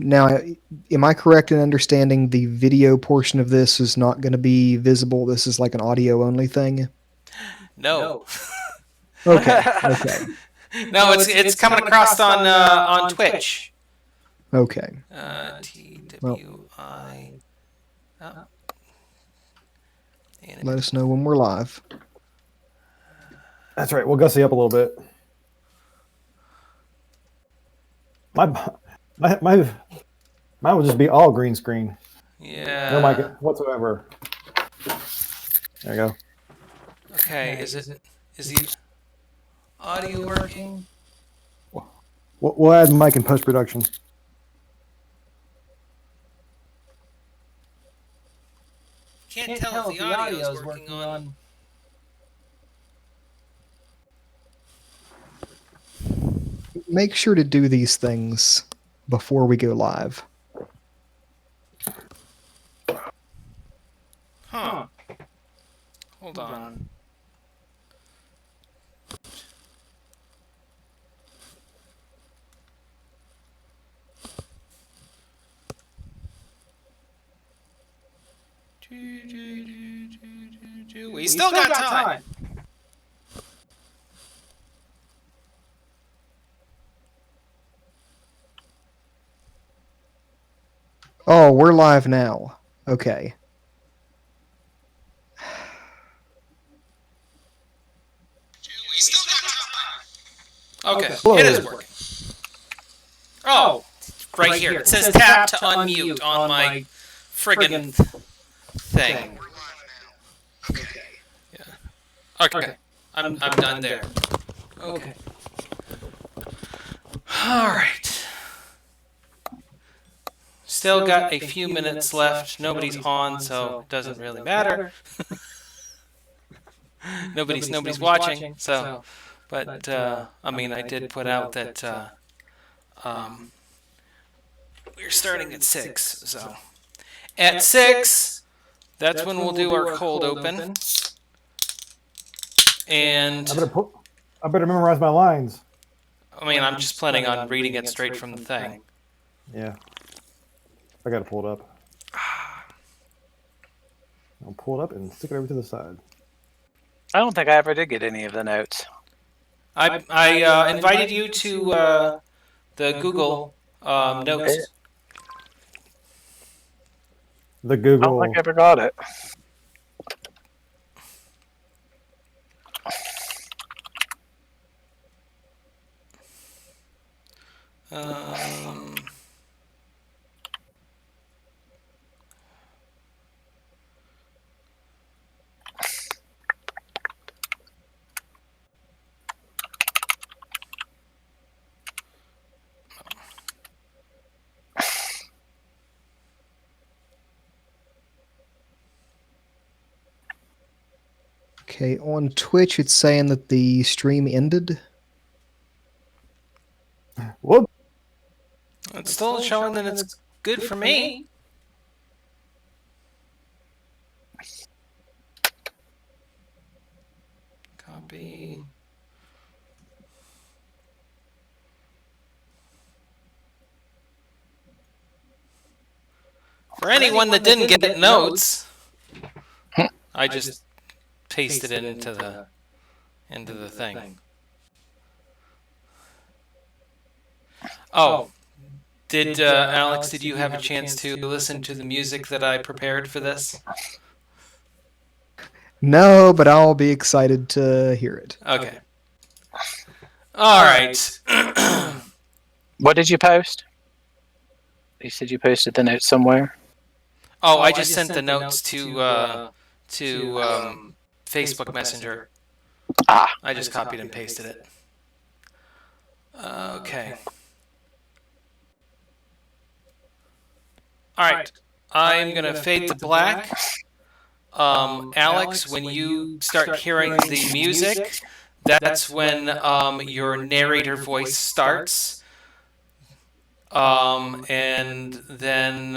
Now, am I correct in understanding the video portion of this is not going to be visible? This is like an audio only thing? No. Okay, okay, No, it's coming across on Twitch. okay. Well, TWI. Oh. let us know when we're live. That's right. We'll gussy up a little bit. Mine would just be all green screen. Yeah. No mic whatsoever. There you go. Okay. Is the audio working? We'll add mic in post production. Can't tell if the audio is working on. Make sure to do these things before we go live. Huh. Hold on. We still got time. Oh, we're live now. Okay. We still got time. Okay, it is working. Oh, right here. It says tap to unmute on my friggin' thing. Okay. Yeah. Okay. I'm done there. Okay. All right. Still got a few minutes left. Nobody's on, so it doesn't really matter. Nobody's watching, so. But I mean, I did put out that we're starting at 6. So at 6, that's when we'll do our cold open. And I better memorize my lines. I mean, I'm just planning on reading it straight from the thing. Yeah. I gotta pull it up. I'll pull it up and stick it over to the side. I don't think I ever did get any of the notes. I invited you to the Google Notes. The I Google. don't think I ever got it. Okay, on Twitch, it's saying that the stream ended. Whoop. It's still showing that it's good for me. Copy. For anyone that didn't get notes, I just pasted it into the thing. Oh, did Alex? Did you have a chance to listen to the music that I prepared for this? No, but I'll be excited to hear it. Okay. All right. What did you post? You said you posted the notes somewhere. Oh, I just sent the notes to Facebook Messenger. Ah. I just copied and pasted it. Okay. All right. I'm gonna fade to black. Alex, when you start hearing the music, that's when your narrator voice starts. And then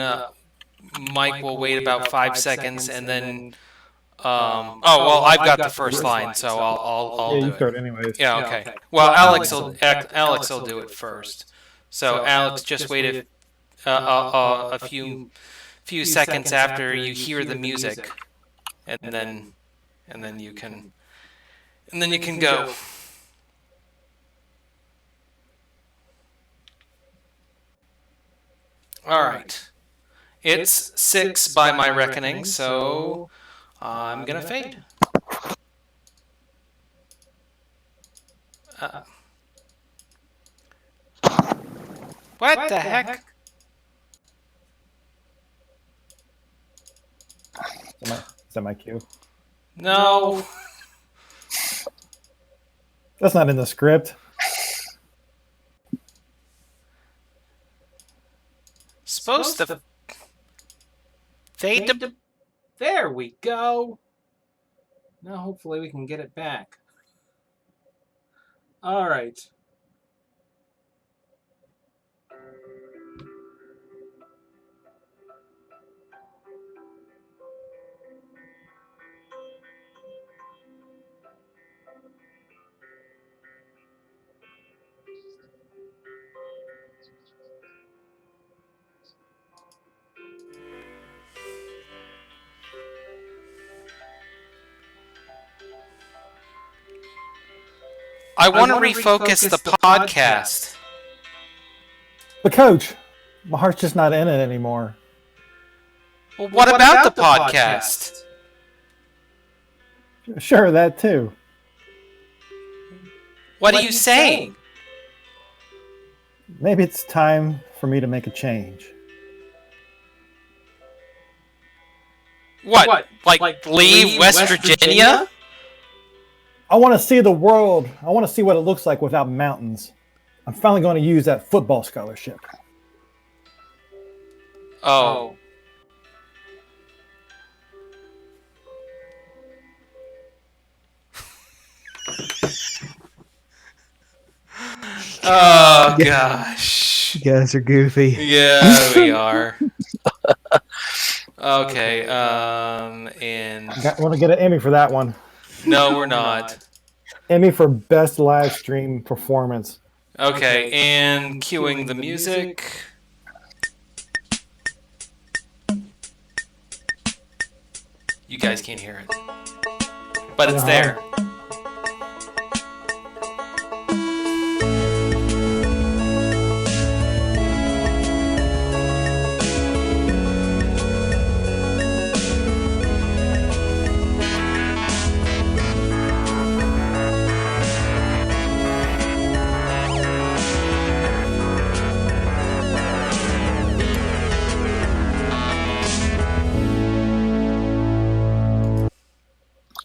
Mike will wait about 5 seconds, and then. Oh well, I've got the first line, so I'll do you it. start anyways. Yeah, okay. Well, Alex will do it first. So Alex, just wait a few seconds after you hear the music, and then you can go. All right. It's 6 by my reckoning, so I'm gonna fade. What the heck? Is that my cue? No. That's not in the script. Supposed to fade to... There we go. Now hopefully we can get it back. All right. I want to refocus the podcast. But Coach, my heart's just not in it anymore. Well, what about the podcast? Sure, that too. What are you saying? Maybe it's time for me to make a change. What? Like leave West Virginia? I want to see the world. I want to see what it looks like without mountains. I'm finally going to use that football scholarship. Oh. Oh, gosh. You guys are goofy. Yeah, we are. Okay, and... I want to get an Emmy for that one. No, we're not. Emmy for best live stream performance. Okay, and cueing the music. You guys can't hear it. But it's there.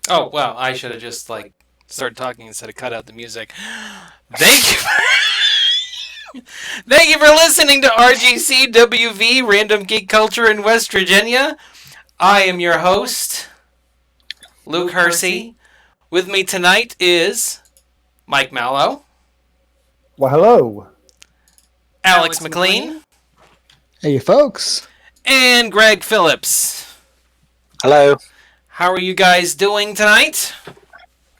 Oh, well, I should have just, started talking instead of cut out the music. Thank you. Thank you for listening to RGCWV, Random Geek Culture in West Virginia. I am your host, Luke Hersey. With me tonight is Mike Mallow. Well, hello. Alex McLean. Hey, folks. And Greg Phillips. Hello. How are you guys doing tonight?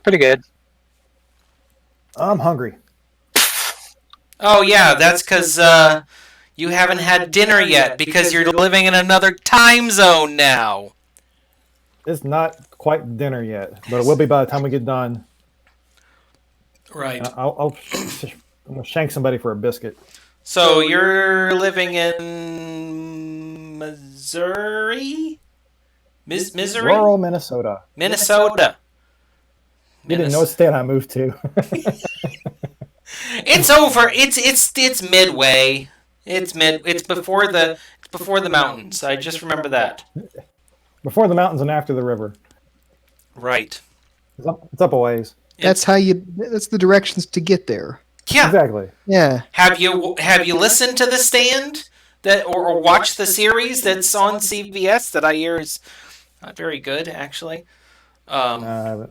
Pretty good. I'm hungry. Oh, yeah, that's because you haven't had dinner yet because you're living in another time zone now. It's not quite dinner yet, but it will be by the time we get done. Right. I'm going to shank somebody for a biscuit. So you're living in Missouri? Missouri? Rural Minnesota. Minnesota. You didn't know what state I moved to. It's over. It's midway. It's before the mountains. I just remember that. Before the mountains and after the river. Right. It's up a ways. That's the directions to get there. Yeah. Exactly. Yeah. Have you listened to The Stand or watched the series that's on CBS that I hear is not very good, actually? Oh.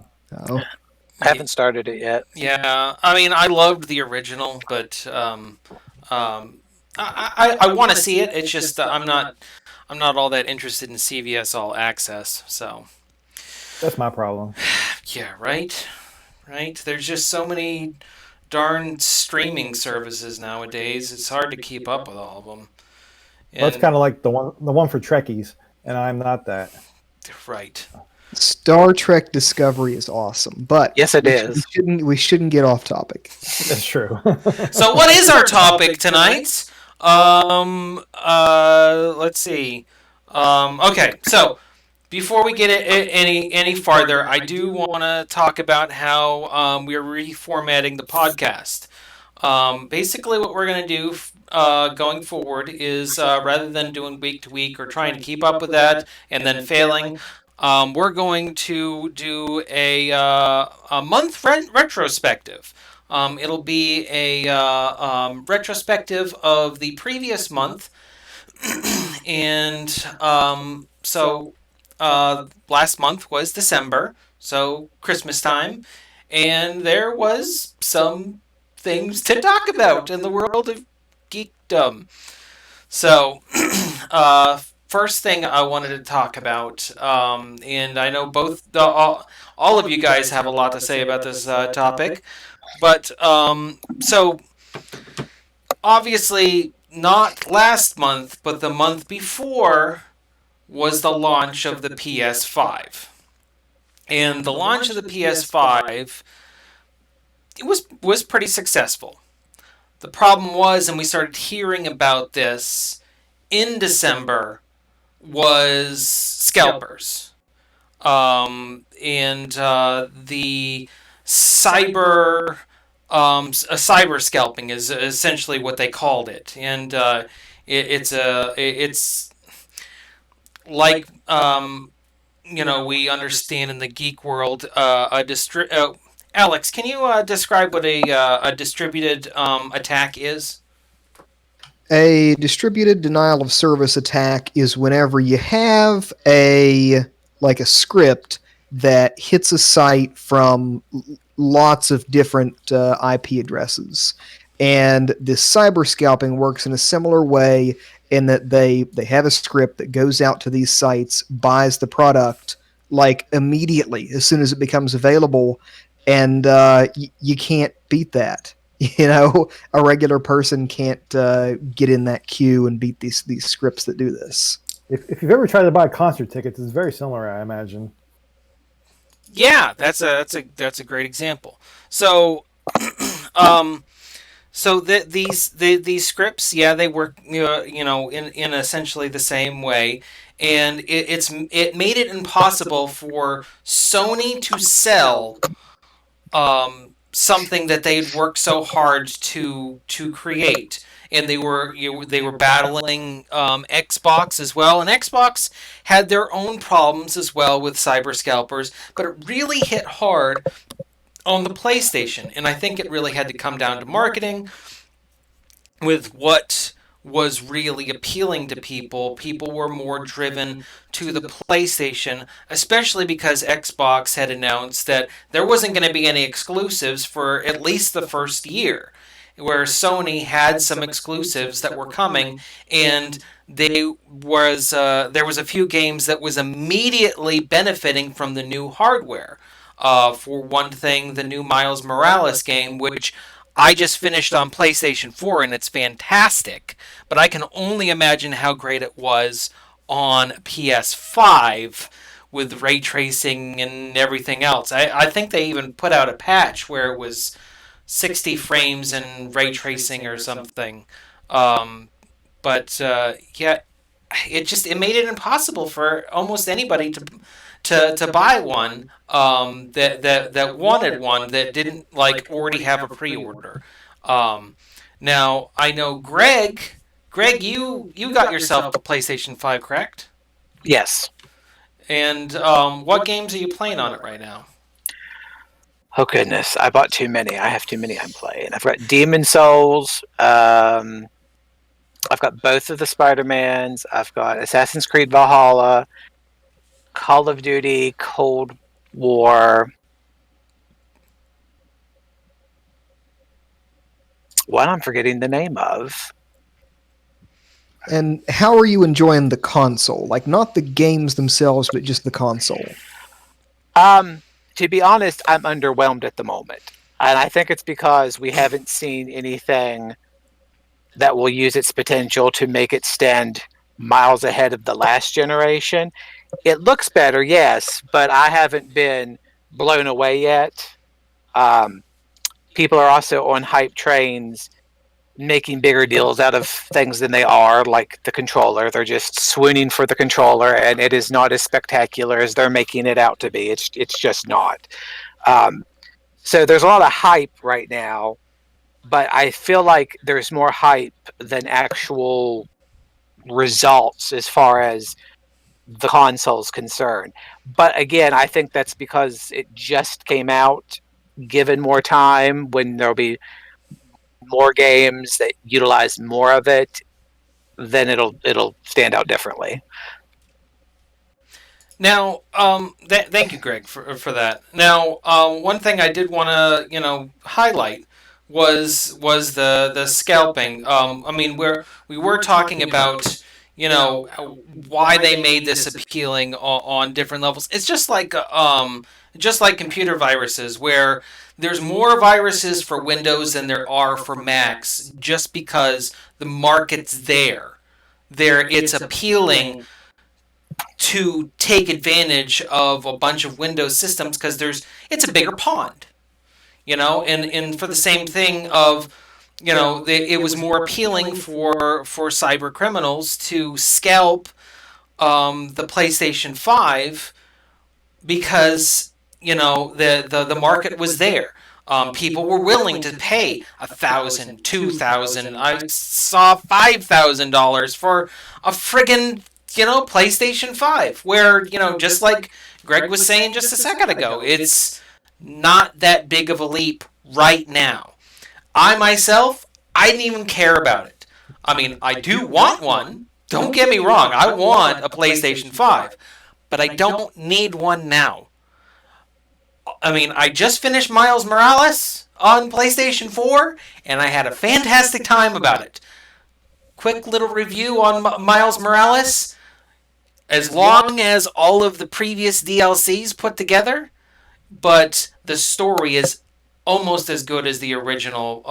I haven't started it yet. Yeah, I mean, I loved the original, but I want to see it. It's just I'm not all that interested in CBS All Access. So That's my problem. yeah, right. There's just so many darn streaming services nowadays. It's hard to keep up with all of them. Well, that's And kind of like the one for Trekkies, and I'm not that. right. Star Trek Discovery is awesome, but Yes, it we is. shouldn't get off topic. That's true. So what is our topic tonight? Let's see. Okay, so before we get any farther, I do want to talk about how we are reformatting the podcast. Basically, what we're going to do going forward is rather than doing week to week or trying to keep up with that and then failing, we're going to do a month retrospective. It'll be a retrospective of the previous month, and last month was December, so Christmas time, and there was some things to talk about in the world of geekdom. So, first thing I wanted to talk about, and I know all of you guys have a lot to say about this topic, but so obviously not last month, but the month before was the launch of the PS5. And the launch of the PS5 it was pretty successful. The problem was, and we started hearing about this in December, was scalpers. And the cyber cyber scalping is essentially what they called it, and it's like we understand in the geek world Alex, can you describe what a distributed attack is? A distributed denial of service attack is whenever you have a script that hits a site from lots of different IP addresses. And this cyber scalping works in a similar way in that they have a script that goes out to these sites, buys the product immediately as soon as it becomes available, and you can't beat that. A regular person can't get in that queue and beat these scripts that do this. If you've ever tried to buy concert tickets, it's very similar, I imagine. Yeah, that's a great example. So, these scripts, yeah, they work in essentially the same way, and it made it impossible for Sony to sell something that they'd worked so hard to create. And they were battling Xbox as well, and Xbox had their own problems as well with cyber scalpers, but it really hit hard on the PlayStation, and I think it really had to come down to marketing with what was really appealing to people. People were more driven to the PlayStation, especially because Xbox had announced that there wasn't going to be any exclusives for at least the first year, where Sony had some exclusives that were coming, and there was a few games that was immediately benefiting from the new hardware. For one thing, the new Miles Morales game, which I just finished on PlayStation 4, and it's fantastic, but I can only imagine how great it was on PS5 with ray tracing and everything else. I think they even put out a patch where it was 60 frames and ray tracing or something. Yeah, it made it impossible for almost anybody to buy one that wanted one that didn't already have a pre-order. Now I know Greg, you got yourself a PlayStation 5, correct? Yes. And what games are you playing on it right now? Oh goodness, I bought too many. I have too many I'm playing. I've got Demon Souls. I've got both of the Spider-Mans. I've got Assassin's Creed Valhalla, Call of Duty, Cold War. One I'm forgetting the name of. And how are you enjoying the console? Not the games themselves, but just the console. To be honest, I'm underwhelmed at the moment. And I think it's because we haven't seen anything that will use its potential to make it stand miles ahead of the last generation. It looks better, yes, but I haven't been blown away yet. Um, People are also on hype trains making bigger deals out of things than they are, like the controller. They're just swooning for the controller, and it is not as spectacular as they're making it out to be. It's just not. So there's a lot of hype right now, but I feel like there's more hype than actual results as far as the console's concerned. But again, I think that's because it just came out. Given more time, when there'll be more games that utilize more of it, then it'll stand out differently. Now, thank you, Greg, for that. Now, one thing I did want to highlight was the scalping. I mean, we were talking about why they made this appealing on different levels. It's just like computer viruses, where there's more viruses for Windows than there are for Macs, just because the market's there. It's appealing to take advantage of a bunch of Windows systems because it's a bigger pond, and for the same thing of, it was more appealing for cyber criminals to scalp the PlayStation 5 because the market was there. People were willing to pay $1,000, $2,000. I saw $5,000 for a friggin' PlayStation 5, where just like Greg was saying just a second ago, it's not that big of a leap right now. I myself, I didn't even care about it. I mean, I do want one. Don't get me wrong. I want a PlayStation 5, but I don't need one now. I mean, I just finished Miles Morales on PlayStation 4, and I had a fantastic time about it. Quick little review on Miles Morales. As long as all of the previous DLCs put together, but the story is almost as good as the original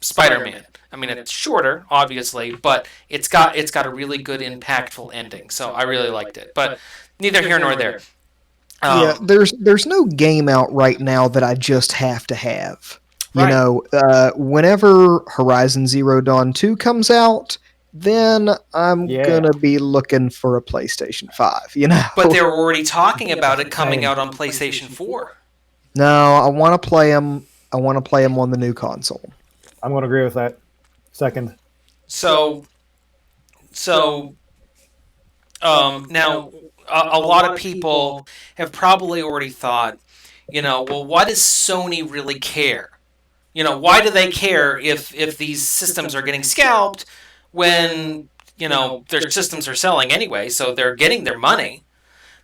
Spider-Man. I mean, it's shorter, obviously, but it's got a really good, impactful ending. So I really liked it. But neither here nor there. Yeah, there's no game out right now that I just have to have. Right. Whenever Horizon Zero Dawn 2 comes out, then I'm gonna be looking for a PlayStation 5, But they were already talking about it coming out on PlayStation 4. No, I want to play them. I want to play them on the new console. I'm going to agree with that. Second. So, now a lot of people have probably already thought, well, why does Sony really care? Why do they care if these systems are getting scalped when, their systems are selling anyway, so they're getting their money?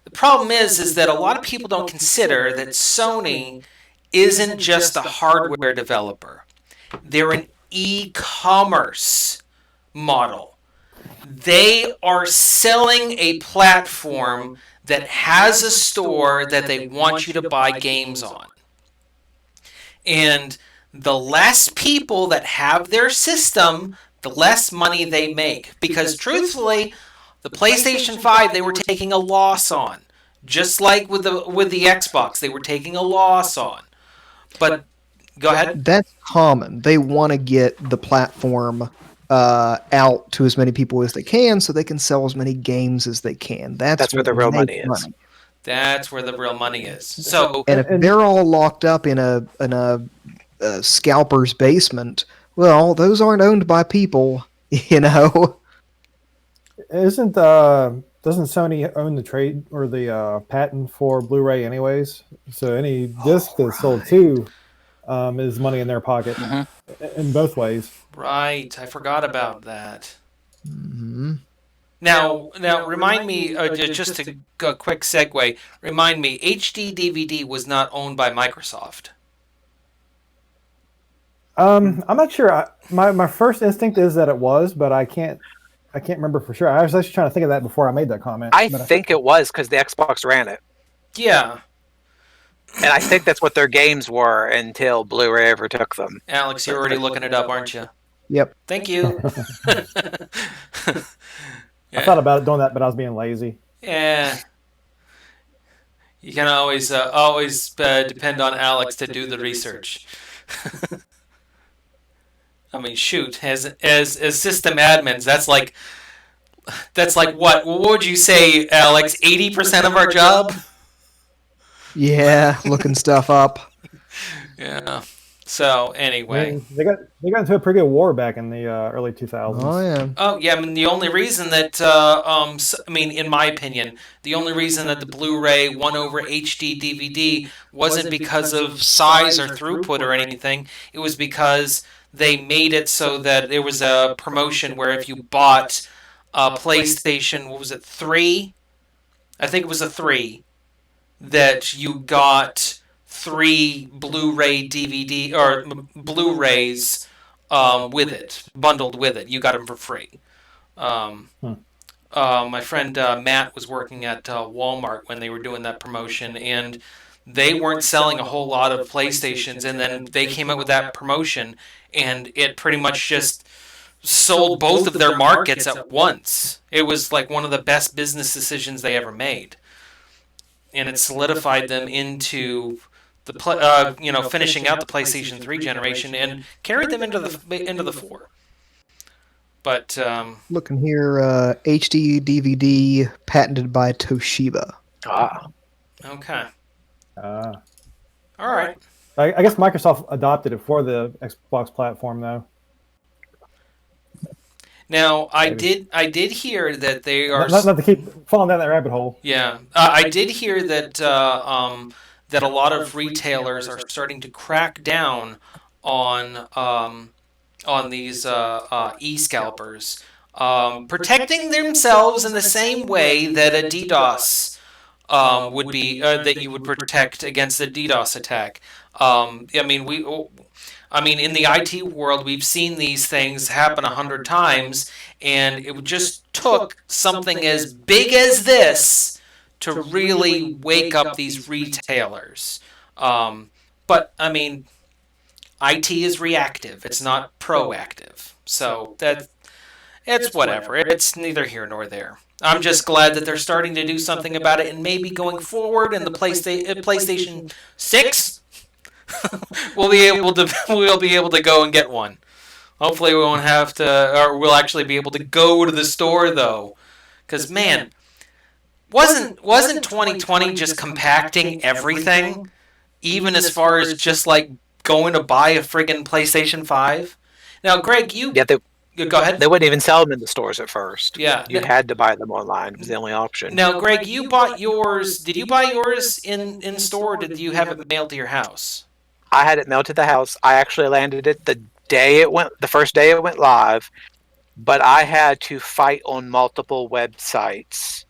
The problem is that a lot of people don't consider that Sony isn't just a hardware developer. They're an e-commerce model. They are selling a platform that has a store that they want you to buy games on. And the less people that have their system, the less money they make. Because truthfully, the PlayStation 5 they were taking a loss on. Just like with the Xbox, they were taking a loss on. But go ahead. That's common. They want to get the platform out to as many people as they can, so they can sell as many games as they can. That's where the real money is. That's where the real money is. So, and if they're all locked up in a scalper's basement, well, those aren't owned by people, Isn't doesn't Sony own the trade or the patent for Blu-ray anyways? So any disc that's sold too is money in their pocket in both ways. Right, I forgot about that. Mm-hmm. Now, remind me, just a quick segue. Remind me, HD DVD was not owned by Microsoft. I'm not sure. My first instinct is that it was, but I can't remember for sure. I was actually trying to think of that before I made that comment. I think it was because the Xbox ran it. Yeah. And I think that's what their games were until Blu-ray overtook them. Alex, you're already looking it up, aren't you? Yep. Thank you. I thought about doing that, but I was being lazy. Yeah. You can always depend on Alex to do the research. I mean, shoot, as system admins, that's like what? What would you say, Alex? 80% of our job? Yeah, looking stuff up. Yeah. So I anyway. mean, they got into a pretty good war back in the early 2000s. Oh yeah. Oh yeah, I mean the only reason that I mean in my opinion, the only reason that the Blu-ray won over HD DVD wasn't because of size or throughput or anything. It was because they made it so that there was a promotion where if you bought a PlayStation, what was it, 3? I think it was a 3 that you got 3 Blu-ray DVD or Blu-rays with it, bundled with it. You got them for free. My friend Matt was working at Walmart when they were doing that promotion, and they weren't selling a whole lot of PlayStations, and then they came out with that promotion, and it pretty much just sold both of their markets at once. It was like one of the best business decisions they ever made, and it solidified them into the finishing out the PlayStation 3 generation and carried them into the 4. But Looking here, HD DVD patented by Toshiba. okay, Uh, all right. I guess Microsoft adopted it for the Xbox platform, though. Now I did hear that they are not to keep falling down that rabbit hole. yeah. I did hear that that a lot of retailers are starting to crack down on these e-scalpers, protecting themselves in the same way that a DDoS would be that you would protect against a DDoS attack. I mean, in the IT world, we've seen these things happen 100 times, and it just took something as big as this to really wake up these retailers. But I mean, IT is reactive; it's not proactive. So it's whatever. It's neither here nor there. I'm just glad that they're starting to do something about it, and maybe going forward in the PlayStation 6, we'll be able to go and get one. Hopefully, we won't have to, or we'll actually be able to go to the store though, because man, wasn't 2020 just compacting everything, even as far as just like going to buy a friggin' PlayStation 5? Now, Greg, go ahead. They wouldn't even sell them in the stores at first. Yeah. You had to buy them online. It was the only option. Now, Greg, you bought yours. Did you buy yours in store, or did you have it mailed to your house? I had it mailed to the house. I actually landed it the first day it went live, but I had to fight on multiple websites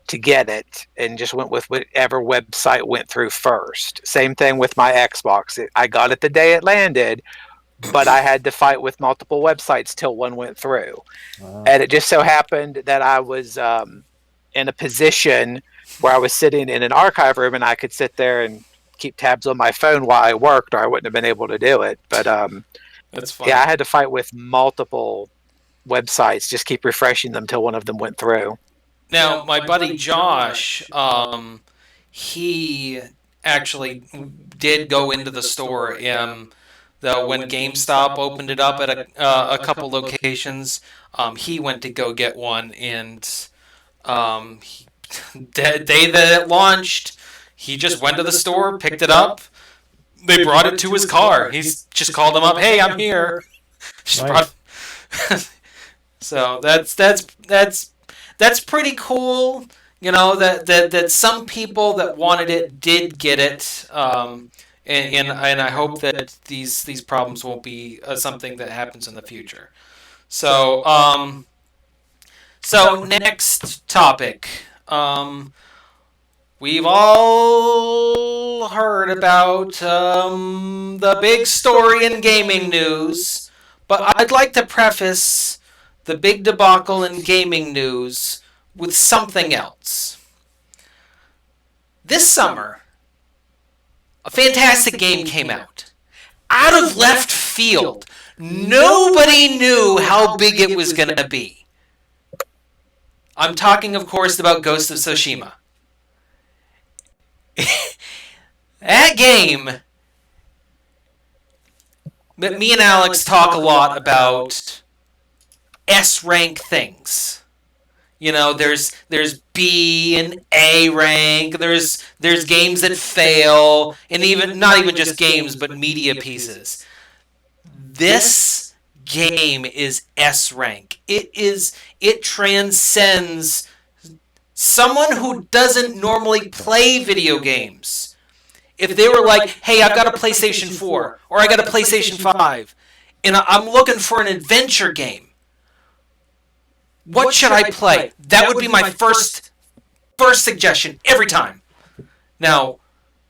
to get it, and just went with whatever website went through first. Same thing with my Xbox. I got it the day it landed, but I had to fight with multiple websites till one went through. And it just so happened that I was in a position where I was sitting in an archive room, and I could sit there and keep tabs on my phone while I worked, or I wouldn't have been able to do it. But that's fine. Yeah, I had to fight with multiple websites, just keep refreshing them till one of them went through. Now, my buddy Josh, he actually did go into the store. When GameStop opened it up at a couple locations, he went to go get one, and the day that it launched, he just went to the store, picked it up. They brought it to his car. He's just called them up. Hey, I'm here. So that's pretty cool. You know, that some people that wanted it did get it. And I hope that these problems won't be something that happens in the future. So next topic. We've all heard about the big story in gaming news, but I'd like to preface the big debacle in gaming news with something else. This summer, a fantastic game came out. Out of left field. Nobody knew how big it was going to be. I'm talking, of course, about Ghost of Tsushima. That game, me and Alex talk a lot about S-rank things. You know, there's B and A rank. There's games that fail, and even not even just games, but media pieces. This game is S rank. It transcends someone who doesn't normally play video games. If they were like, hey, I've got a PlayStation 4 or I got a PlayStation 5 and I'm looking for an adventure game, what should I play? That would be my first suggestion every time. Now,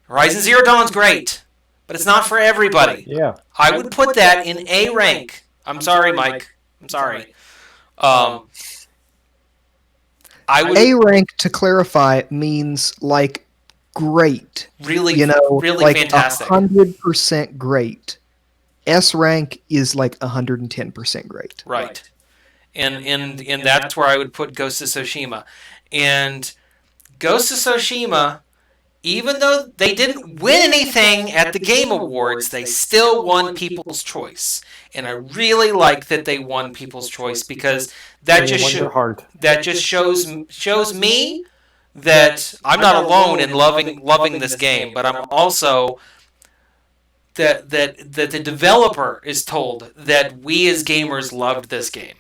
Horizon Zero Dawn's great, but it's not for everybody. Yeah. I would put that in A rank. I'm sorry, Mike. I'm sorry. I would A rank, to clarify, means like great. really, really like fantastic. 100% great. S rank is like 110% great. Right. And that's where I would put Ghost of Tsushima. And Ghost of Tsushima, even though they didn't win anything at the Game Awards, they still won People's Choice. And I really like that they won People's Choice, because that just shows me that I'm not alone in loving this game, but I'm also that the developer is told that we as gamers loved this game.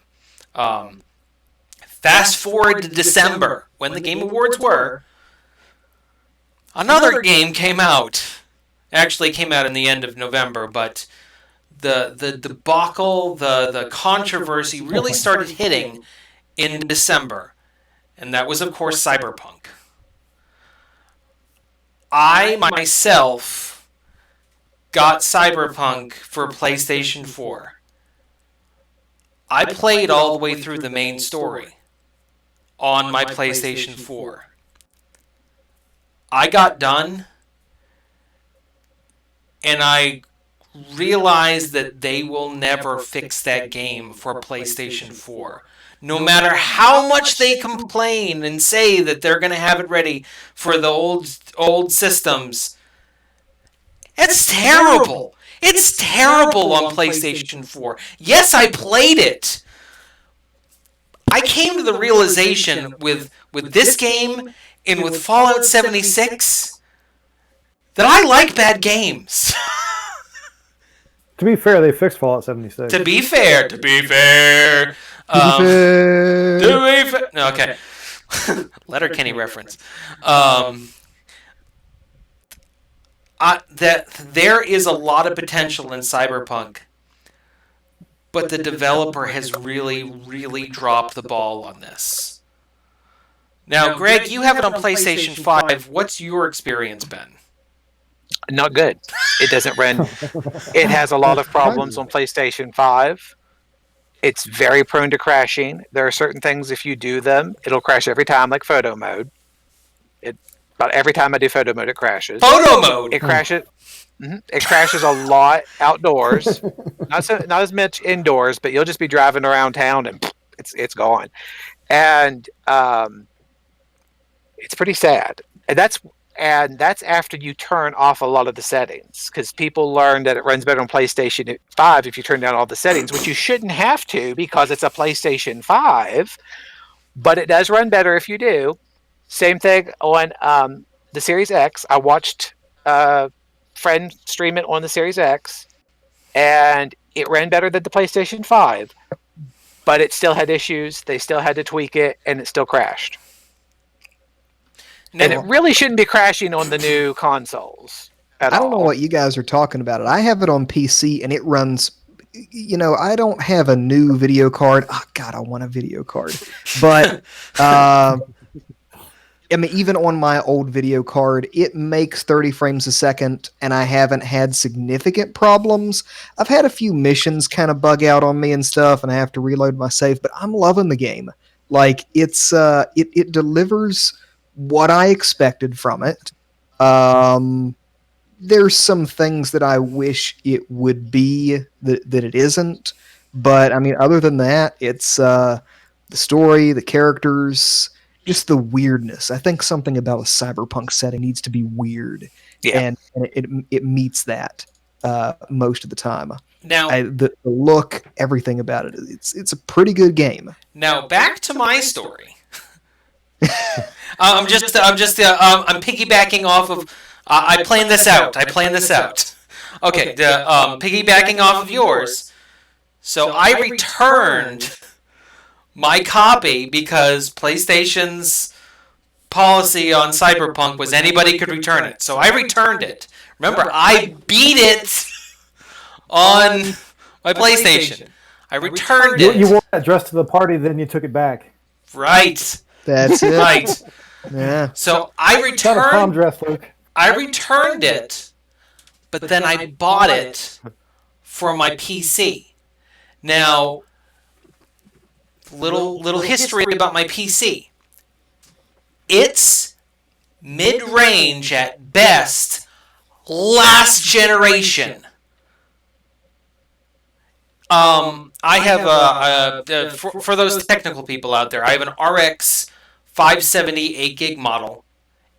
Fast forward to December, when the Game Awards were, another game came out. Actually, it came out in the end of November, but the debacle, the controversy really started hitting in December, and that was, of course, Cyberpunk. I myself got Cyberpunk for PlayStation 4. I played all the way through the main story on my PlayStation 4. I got done, and I realized that they will never fix that game for PlayStation 4. No matter how much they complain and say that they're going to have it ready for the old systems, it's terrible. It's terrible on PlayStation 4. Yes, I played it. I came to the realization with this game and with Fallout 76 that I like bad games. To be fair, they fixed Fallout 76. To be fair. No, okay. Letterkenny reference. That there is a lot of potential in Cyberpunk, but the developer has really, really dropped the ball on this. Now, Greg, you have it on PlayStation 5. What's your experience been? Not good. It doesn't run. It has a lot of problems on PlayStation 5. It's very prone to crashing. There are certain things, if you do them, it'll crash every time, like photo mode. About every time I do photo mode, it crashes. Photo mode? It crashes. It crashes a lot outdoors. Not as much indoors, but you'll just be driving around town and it's gone. And it's pretty sad. And that's after you turn off a lot of the settings, because people learn that it runs better on PlayStation 5 if you turn down all the settings, which you shouldn't have to because it's a PlayStation 5, but it does run better if you do. Same thing on the Series X. I watched a friend stream it on the Series X, and it ran better than the PlayStation 5, but it still had issues. They still had to tweak it, and it still crashed. And it really shouldn't be crashing on the new consoles at all. I don't know what you guys are talking about. I have it on PC, and it runs... I don't have a new video card. Oh, God, I want a video card. But... even on my old video card, it makes 30 frames a second, and I haven't had significant problems. I've had a few missions kind of bug out on me and stuff, and I have to reload my save, but I'm loving the game. Like, it delivers what I expected from it. there's some things that I wish it would be that it isn't. But I mean, other than that, it's the story, the characters, just the weirdness. I think something about a cyberpunk setting needs to be weird, Yeah. and it meets that most of the time. Now, The look, everything about it. It's a pretty good game. now back to my story. I'm piggybacking off of. I planned this out. Okay, piggybacking off of yours. So I returned my copy because PlayStation's policy on Cyberpunk was anybody could return it. So I returned it. Remember, I beat it on my PlayStation. I returned it. You wore that dress to the party, then you took it back. Right. That's it. Right. Yeah. So I It's not a prom returned. dress, Luke. I returned it, but then I bought it for my PC. Now, little history about my PC. It's mid-range at best, last generation. I have for those technical people out there, I have an RX 570 8 gig model,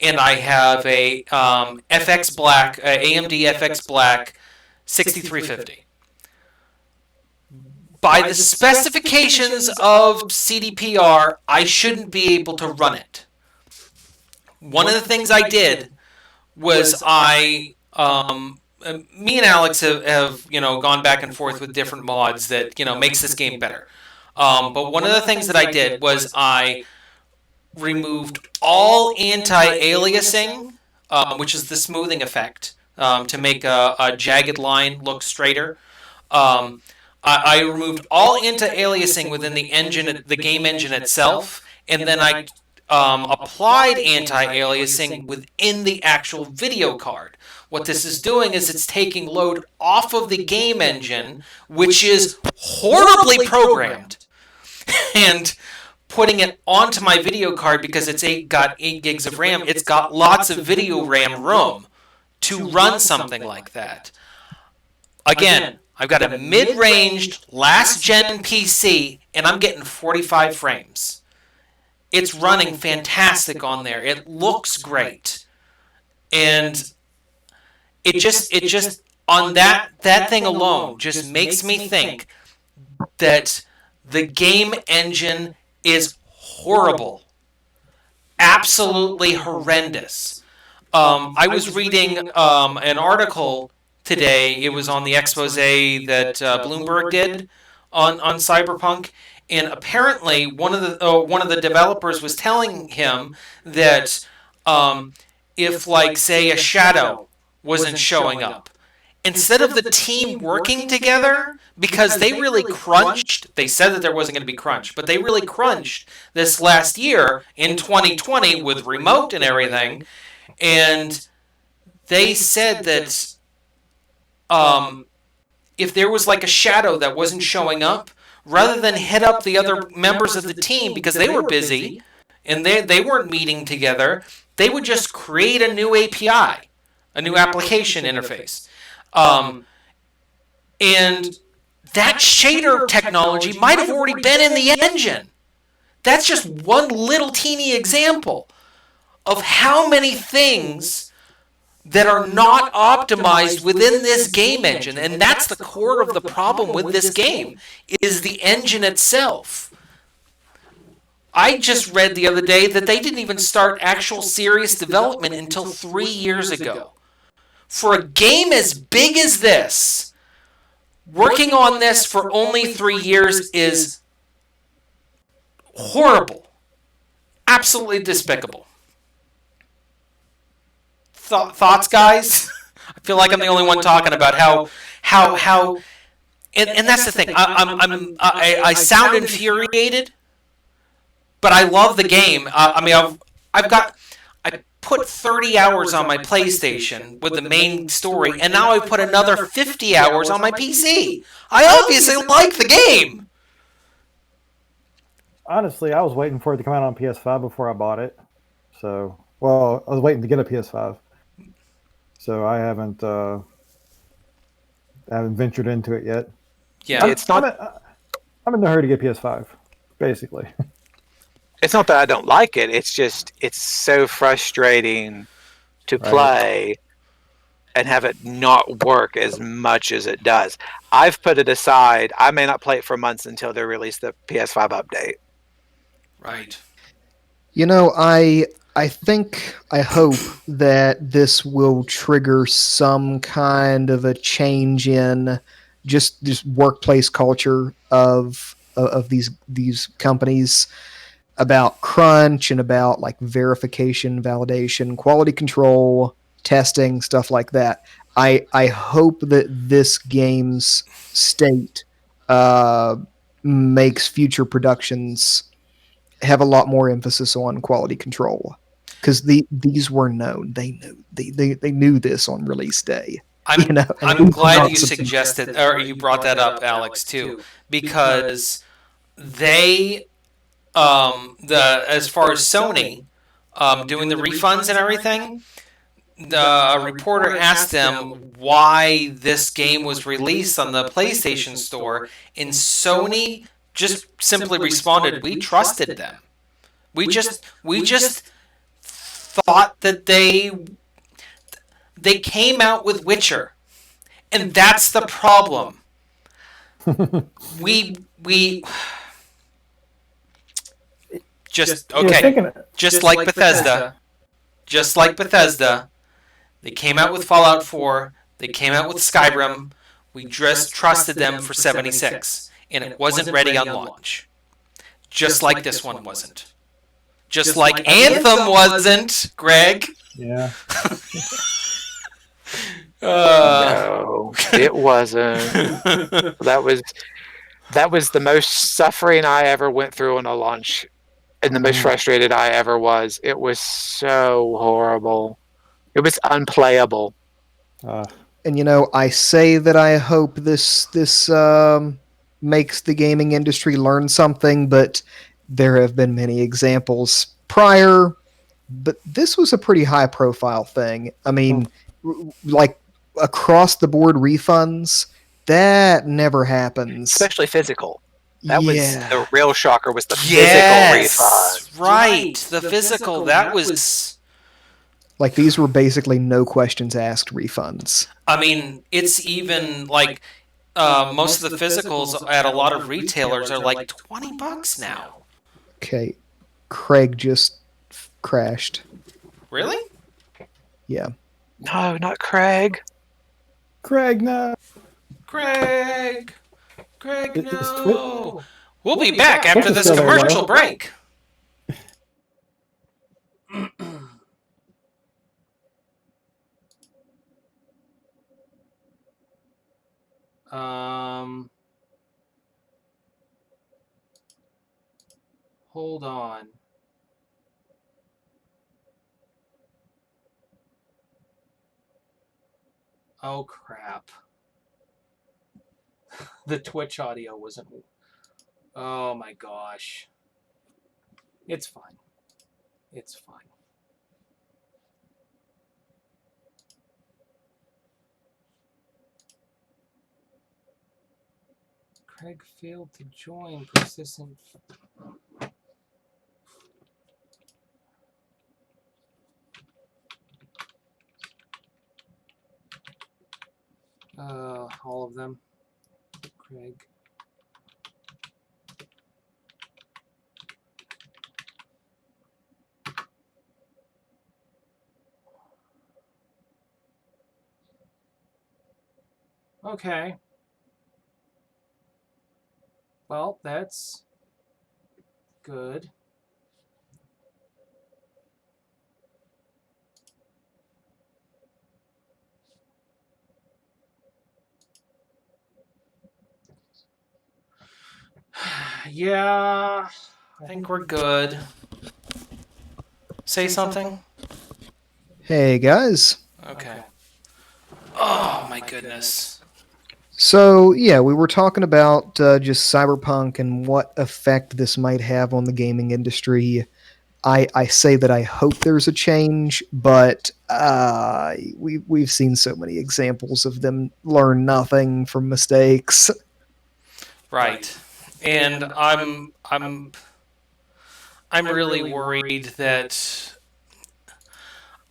and I have a FX Black AMD FX Black 6350. By the specifications of CDPR, I shouldn't be able to run it. One of the things I did was me and Alex have gone back and forth with different mods that makes this game better. But one of the things that I did was I removed all anti-aliasing, which is the smoothing effect, to make a jagged line look straighter. I removed all anti-aliasing within the engine, the game engine itself, and then I applied anti-aliasing within the actual video card. What this is doing is it's taking load off of the game engine, which is horribly programmed, and putting it onto my video card because it's got 8 gigs of RAM. It's got lots of video RAM room to run something like that. Again, I've got a mid-ranged, last-gen PC, and I'm getting 45 frames. It's running fantastic on there. It looks great. And it just on that thing alone just makes me think that the game engine is horrible. Absolutely horrendous. I was reading an article today. It was on the expose that Bloomberg did on Cyberpunk, and apparently one of the developers was telling him that if, like, say, a shadow wasn't showing up, instead of the team working together, because they really crunched, they said that there wasn't going to be crunch, but they really crunched this last year in 2020 with remote and everything, and they said that if there was like a shadow that wasn't showing up, rather than hit up the other members of the team because they were busy and they weren't meeting together, they would just create a new API, a new application interface. And that shader technology might have already been in the engine. That's just one little teeny example of how many things that are not optimized within this game engine. And that's the core of the problem with this game, is the engine itself. I just read the other day that they didn't even start actual serious development until 3 years ago. For a game as big as this, working on this for only 3 years is horrible. Absolutely despicable. Thoughts, guys? I feel like I'm the only one talking about how and that's the thing. I sound infuriated, but I love the game. I put 30 hours on my PlayStation with the main story, and now I put another 50 hours on my PC. I obviously like the game. Honestly, I was waiting for it to come out on PS5 before I bought it. So, well, I was waiting to get a PS5. so I haven't ventured into it yet. Yeah. It's not. I'm in no hurry to get PS5, basically. It's not that I don't like it. It's just it's so frustrating to play and have it not work as much as it does. I've put it aside. I may not play it for months until they release the PS5 update. Right. You know, I hope that this will trigger some kind of a change in just workplace culture of these companies about crunch and about like verification, validation, quality control, testing, stuff like that. I hope that this game's state makes future productions have a lot more emphasis on quality control because these were known. They knew this on release day. I'm glad you suggested or you brought that up, Alex, too, because they as far as Sony doing the refunds and everything, a reporter asked them why this game was released on the PlayStation Store, and Sony just simply responded, "We trusted them. We just thought that they came out with Witcher, and that's the problem. we just okay, just like Bethesda, they came out with Fallout 4, they came out with Skyrim. We just trusted them for 76, and it wasn't ready on launch. Just like this one wasn't. Just like Anthem wasn't, Greg." Yeah. No, it wasn't. That was the most suffering I ever went through on a launch, and the most frustrated I ever was. It was so horrible. It was unplayable. And you know, I say that I hope this makes the gaming industry learn something, but there have been many examples prior. But this was a pretty high profile thing. I mean, like across the board refunds, that never happens. Especially physical. That was Yeah. the real shocker, was the physical refund. Right. The physical, that was... Like these were basically no questions asked refunds. I mean, it's even like most of the physicals at a lot of retailers are like $20 now. Okay, Craig just crashed. Really? Yeah. No, not Craig. Craig, no. Craig, It's no. We'll be back after this commercial break. Hold on. Oh, crap. The Twitch audio wasn't... Oh, my gosh. It's fine. It's fine. Craig failed to join. Persistent... all of them. Craig. Okay. Well, that's good. Yeah, I think we're good. Say something? Hey guys. Okay. Oh my goodness. So yeah, we were talking about just Cyberpunk and what effect this might have on the gaming industry. I say that I hope there's a change, but we've seen so many examples of them learn nothing from mistakes. Right. And I'm really worried that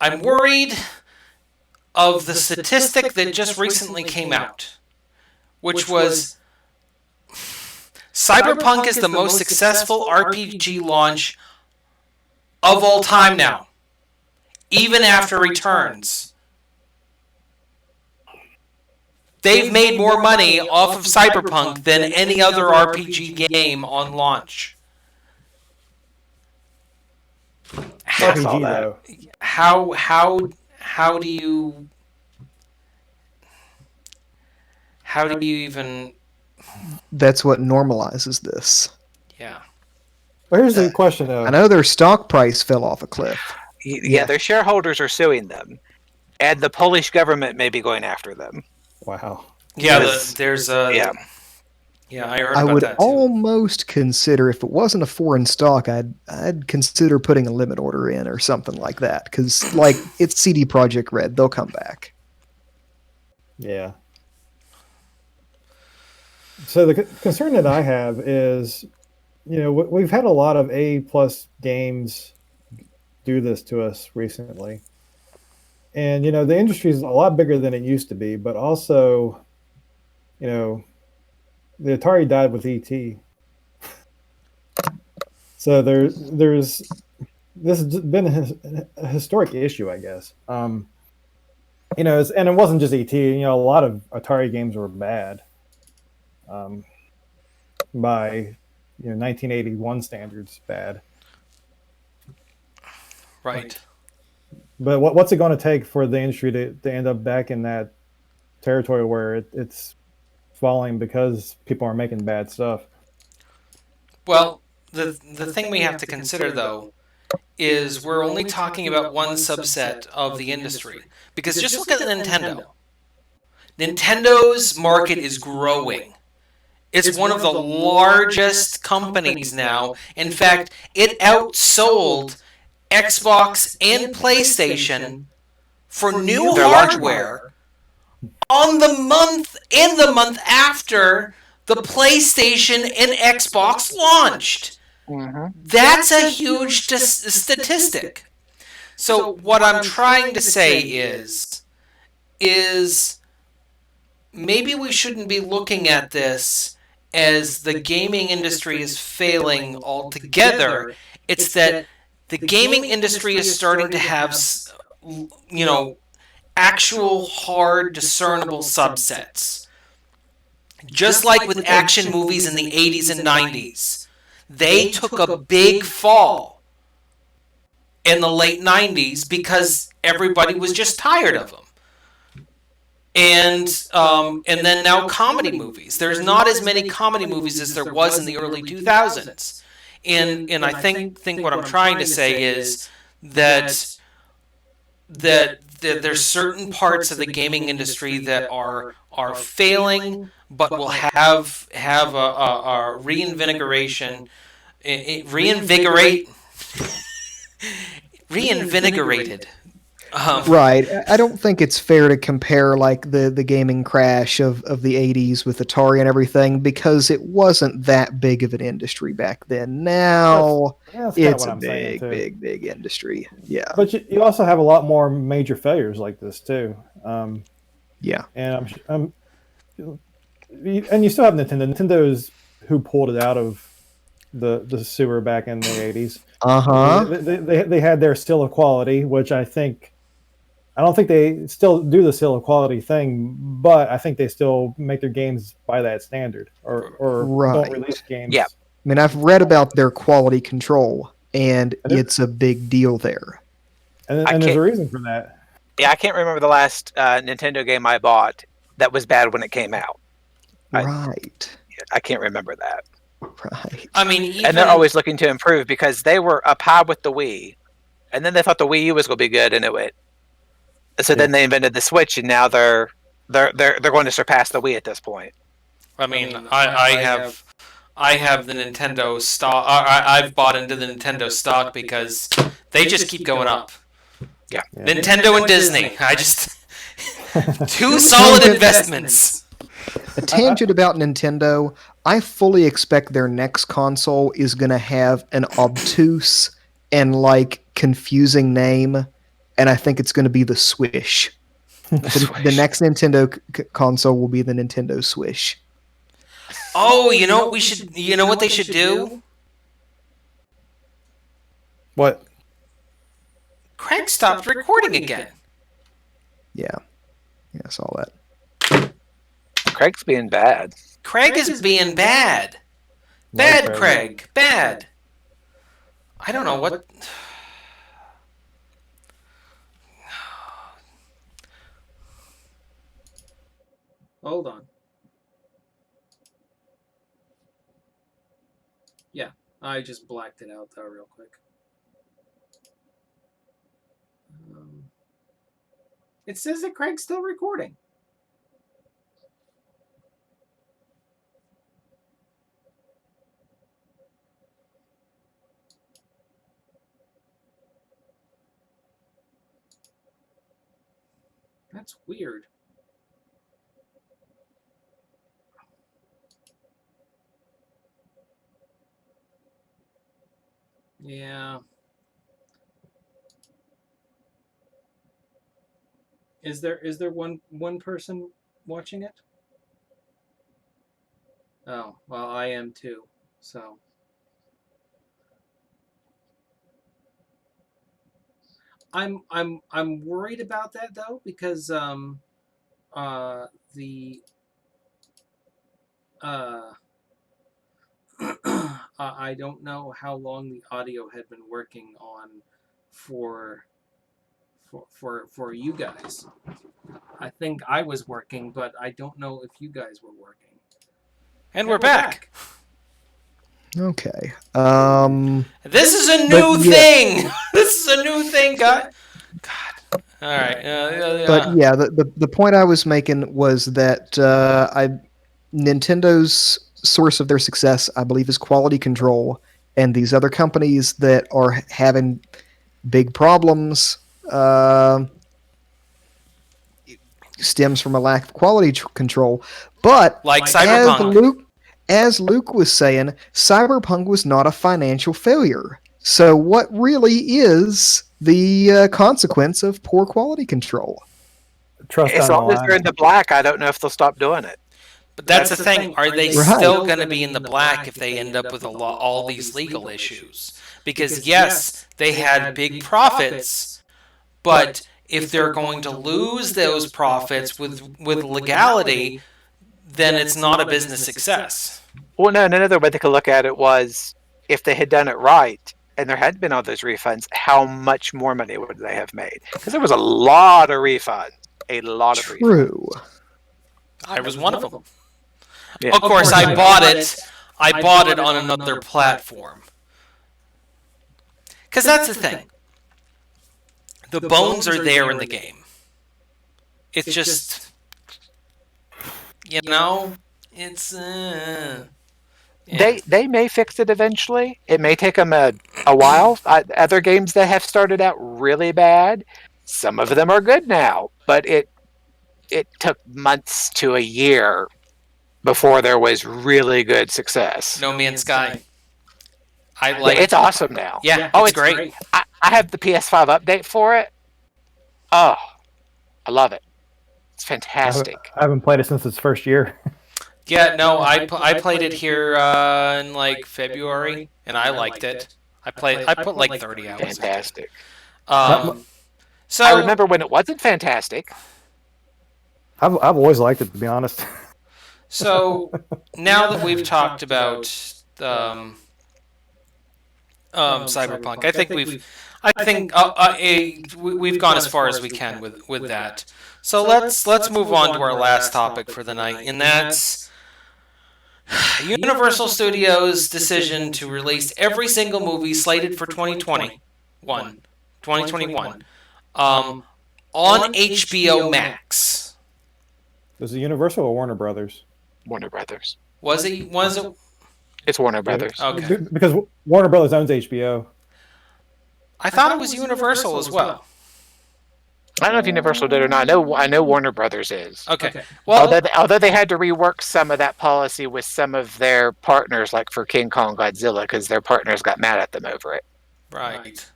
I'm worried of the statistic that just recently came out, which was Cyberpunk is the most successful RPG launch of all time now, even after returns. They've made more money off of Cyberpunk than any other RPG game on launch. RPG though. How do you even? That's what normalizes this. Yeah. Well, here's the question though. I know their stock price fell off a cliff. Yeah, their shareholders are suing them, and the Polish government may be going after them. Wow. Yeah, there's yeah, I heard I about would that too. almost consider, if it wasn't a foreign stock, I'd consider putting a limit order in or something like that, because like it's CD Projekt Red, they'll come back. Yeah. So the concern that I have is, we've had a lot of A+ games do this to us recently. And, the industry is a lot bigger than it used to be, but also, the Atari died with ET. So this has been a historic issue, I guess. And it wasn't just ET. A lot of Atari games were bad by 1981 standards, bad. Right. But what's it going to take for the industry to end up back in that territory where it's falling because people are making bad stuff? Well, the thing we have to consider though is we're only talking about one subset of the industry, because just look at Nintendo. Nintendo's market is growing. It's one of the largest companies now. In fact, it outsold Xbox and PlayStation for new hardware in the month after the PlayStation and Xbox launched. Mm-hmm. That's a huge statistic. So what I'm trying to say is maybe we shouldn't be looking at this as the gaming industry is failing altogether. It's that the gaming industry is starting to have, actual hard discernible subsets. Just like with action movies in the 80s and 90s. They took a big fall in the late 90s because everybody was just tired of them. And then now comedy movies. There's not as many comedy movies as there was in the early 2000s. And I think what I'm trying to say is that there's certain parts of the gaming industry that are failing, but will have a reinvigorated. Right. I don't think it's fair to compare like the gaming crash of the 80s with Atari and everything, because it wasn't that big of an industry back then. Now it's a big industry. Yeah. But you also have a lot more major failures like this too. Yeah. And and you still have Nintendo. Nintendo is who pulled it out of the sewer back in the 80s. They had their seal of quality, which I don't think they still do the seal of quality thing, but I think they still make their games by that standard, or don't release games. Yeah. I mean, I've read about their quality control, and it's a big deal there. And there's a reason for that. Yeah, I can't remember the last Nintendo game I bought that was bad when it came out. Right. I can't remember that. Right. I mean, and they're always looking to improve, because they were up high with the Wii, and then they thought the Wii U was going to be good, and it went. So then they invented the Switch, and now they're going to surpass the Wii at this point. I mean, I I have the Nintendo stock. I've bought into the Nintendo stock because they just keep going up. Yeah. Nintendo and Disney. I just two solid investments. A tangent about Nintendo, I fully expect their next console is going to have an obtuse and like confusing name, and I think it's going to be the Swish. The next Nintendo console will be the Nintendo Swish. Oh, you know what we should? You know what they should do? What? Craig stopped recording again. Yeah, I saw that. Craig's being bad. Craig is being bad. Bad, Craig. Bad. I don't know what. Hold on. Yeah, I just blacked it out though real quick. It says that Craig's still recording. That's weird. Yeah. Is there one person watching it? Oh, well, I am too. So I'm worried about that though because the I don't know how long the audio had been working on for you guys. I think I was working, but I don't know if you guys were working. And we're back. Okay. This is a new thing. This is a new thing, God. All right. But yeah, the point I was making was that Nintendo's source of their success, I believe, is quality control, and these other companies that are having big problems stems from a lack of quality control. But like Cyberpunk. As Luke was saying, Cyberpunk was not a financial failure. So what really is the consequence of poor quality control? As long as they're in the black, I don't know if they'll stop doing it. But that's the thing. Are they still going to be in the black if they end up with all these legal issues? Because yes, they had big profits, but if they're going to lose those profits with legality, then it's not a business success. Well, no, another way they could look at it was if they had done it right and there had been all those refunds, how much more money would they have made? Because there was a lot of refunds. A lot of refunds. True. I was one of them. Yeah. Of course, I bought it. I bought it on another platform. Because that's the thing. The bones are there in the game. It's just, you know, it's. Yeah. They may fix it eventually. It may take them a while. Other games that have started out really bad, some of them are good now, but it took months to a year before there was really good success. No Man's Sky. It's awesome now. Yeah, it's great. I have the PS5 update for it. Oh, I love it. It's fantastic. I haven't played it since its first year. Yeah, no, I played it here in like February, and I liked it. I put like 30 hours. Fantastic. So I remember when it wasn't fantastic. I've always liked it, to be honest. So now that we've talked about Cyberpunk, I think we've gone as far as we can with that. So let's move on to our last topic for the night, and that's Universal Studios' decision to release every single movie slated for 2021 on HBOMax. Was it Universal or Warner Brothers? Warner Brothers. Was it? It's Warner Brothers. Okay. Because Warner Brothers owns HBO. I thought it was Universal as well. I don't know if Universal did or not. I know Warner Brothers is. Okay. Well, Although they had to rework some of that policy with some of their partners, like for King Kong Godzilla, because their partners got mad at them over it. right.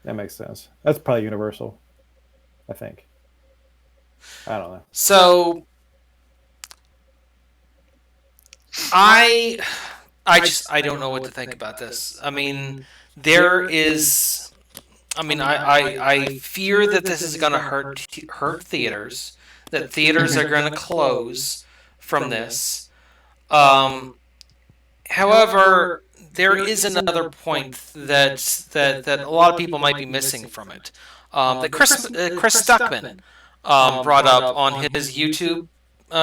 That makes sense. That's probably Universal, I think. I don't know. So I don't know what to think about this. I mean, there is. I mean, I fear that this is going to hurt theaters. That theaters are going to close from this. However, there is another point that a lot of people might be missing from it. That Chris Stuckman brought up on his YouTube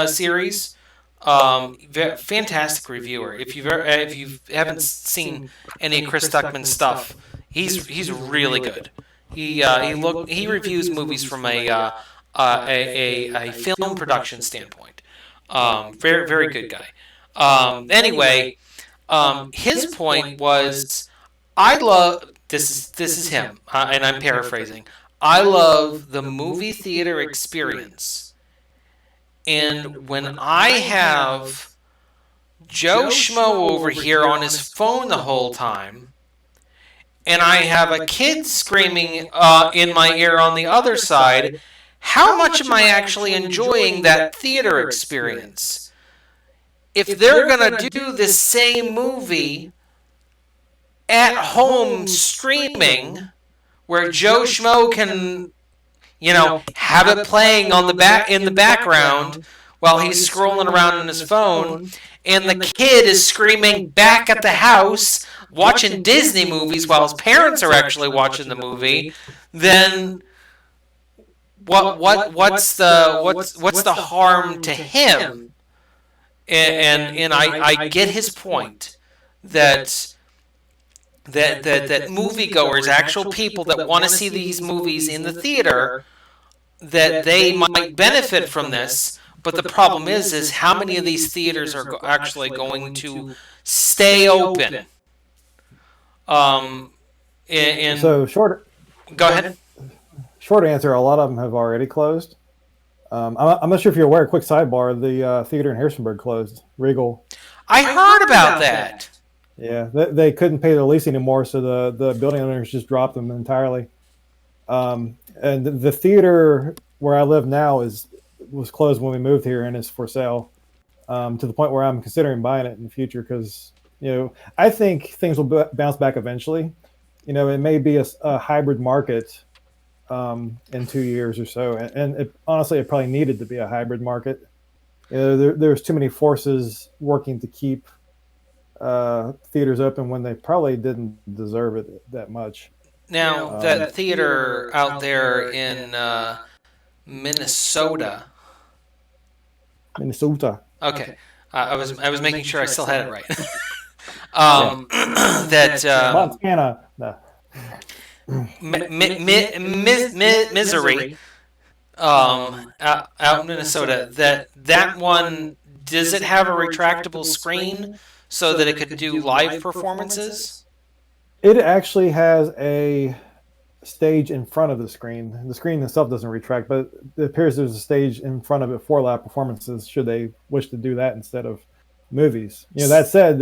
series. Fantastic reviewer. If you haven't seen any Chris Stuckman stuff, he's really good. He reviews movies from a film production standpoint. Very very good guy. Anyway, his point was, I love this is him, and I'm paraphrasing. I love the movie theater experience, and when I have Joe Schmo over here on his phone the whole time, and I have a kid screaming in my ear on the other side, how much am I actually enjoying that theater experience? If they're going to do the same movie at home streaming, where Joe Schmo can, have it playing on in the background while he's scrolling around on his phone, and the kid is screaming back at the house watching Disney movies while his parents are actually watching the movie, then what's the harm to him? And I get his point that moviegoers, actual people that want to see these movies in the theater, that they might benefit from this. But the problem is how many of these theaters are actually going to stay open? So short. Go ahead. Short answer: a lot of them have already closed. I'm not sure if you're aware. Quick sidebar: the theater in Harrisonburg closed. Regal. I heard about that. Yeah, they couldn't pay the lease anymore, so the building owners just dropped them entirely. And the theater where I live now was closed when we moved here, and is for sale. To the point where I'm considering buying it in the future, because I think things will bounce back eventually. It may be a hybrid market in 2 years or so, and honestly, it probably needed to be a hybrid market. There's too many forces working to keep theaters open when they probably didn't deserve it that much. Now, that theater out there in Minnesota. Okay, I was making sure I still had it right. That Montana. No. Misery. Out in Minnesota. That one, does it have a retractable screen so that it could do live performances? It actually has a stage in front of the screen. The screen itself doesn't retract, but it appears there's a stage in front of it for live performances, should they wish to do that instead of movies. That said,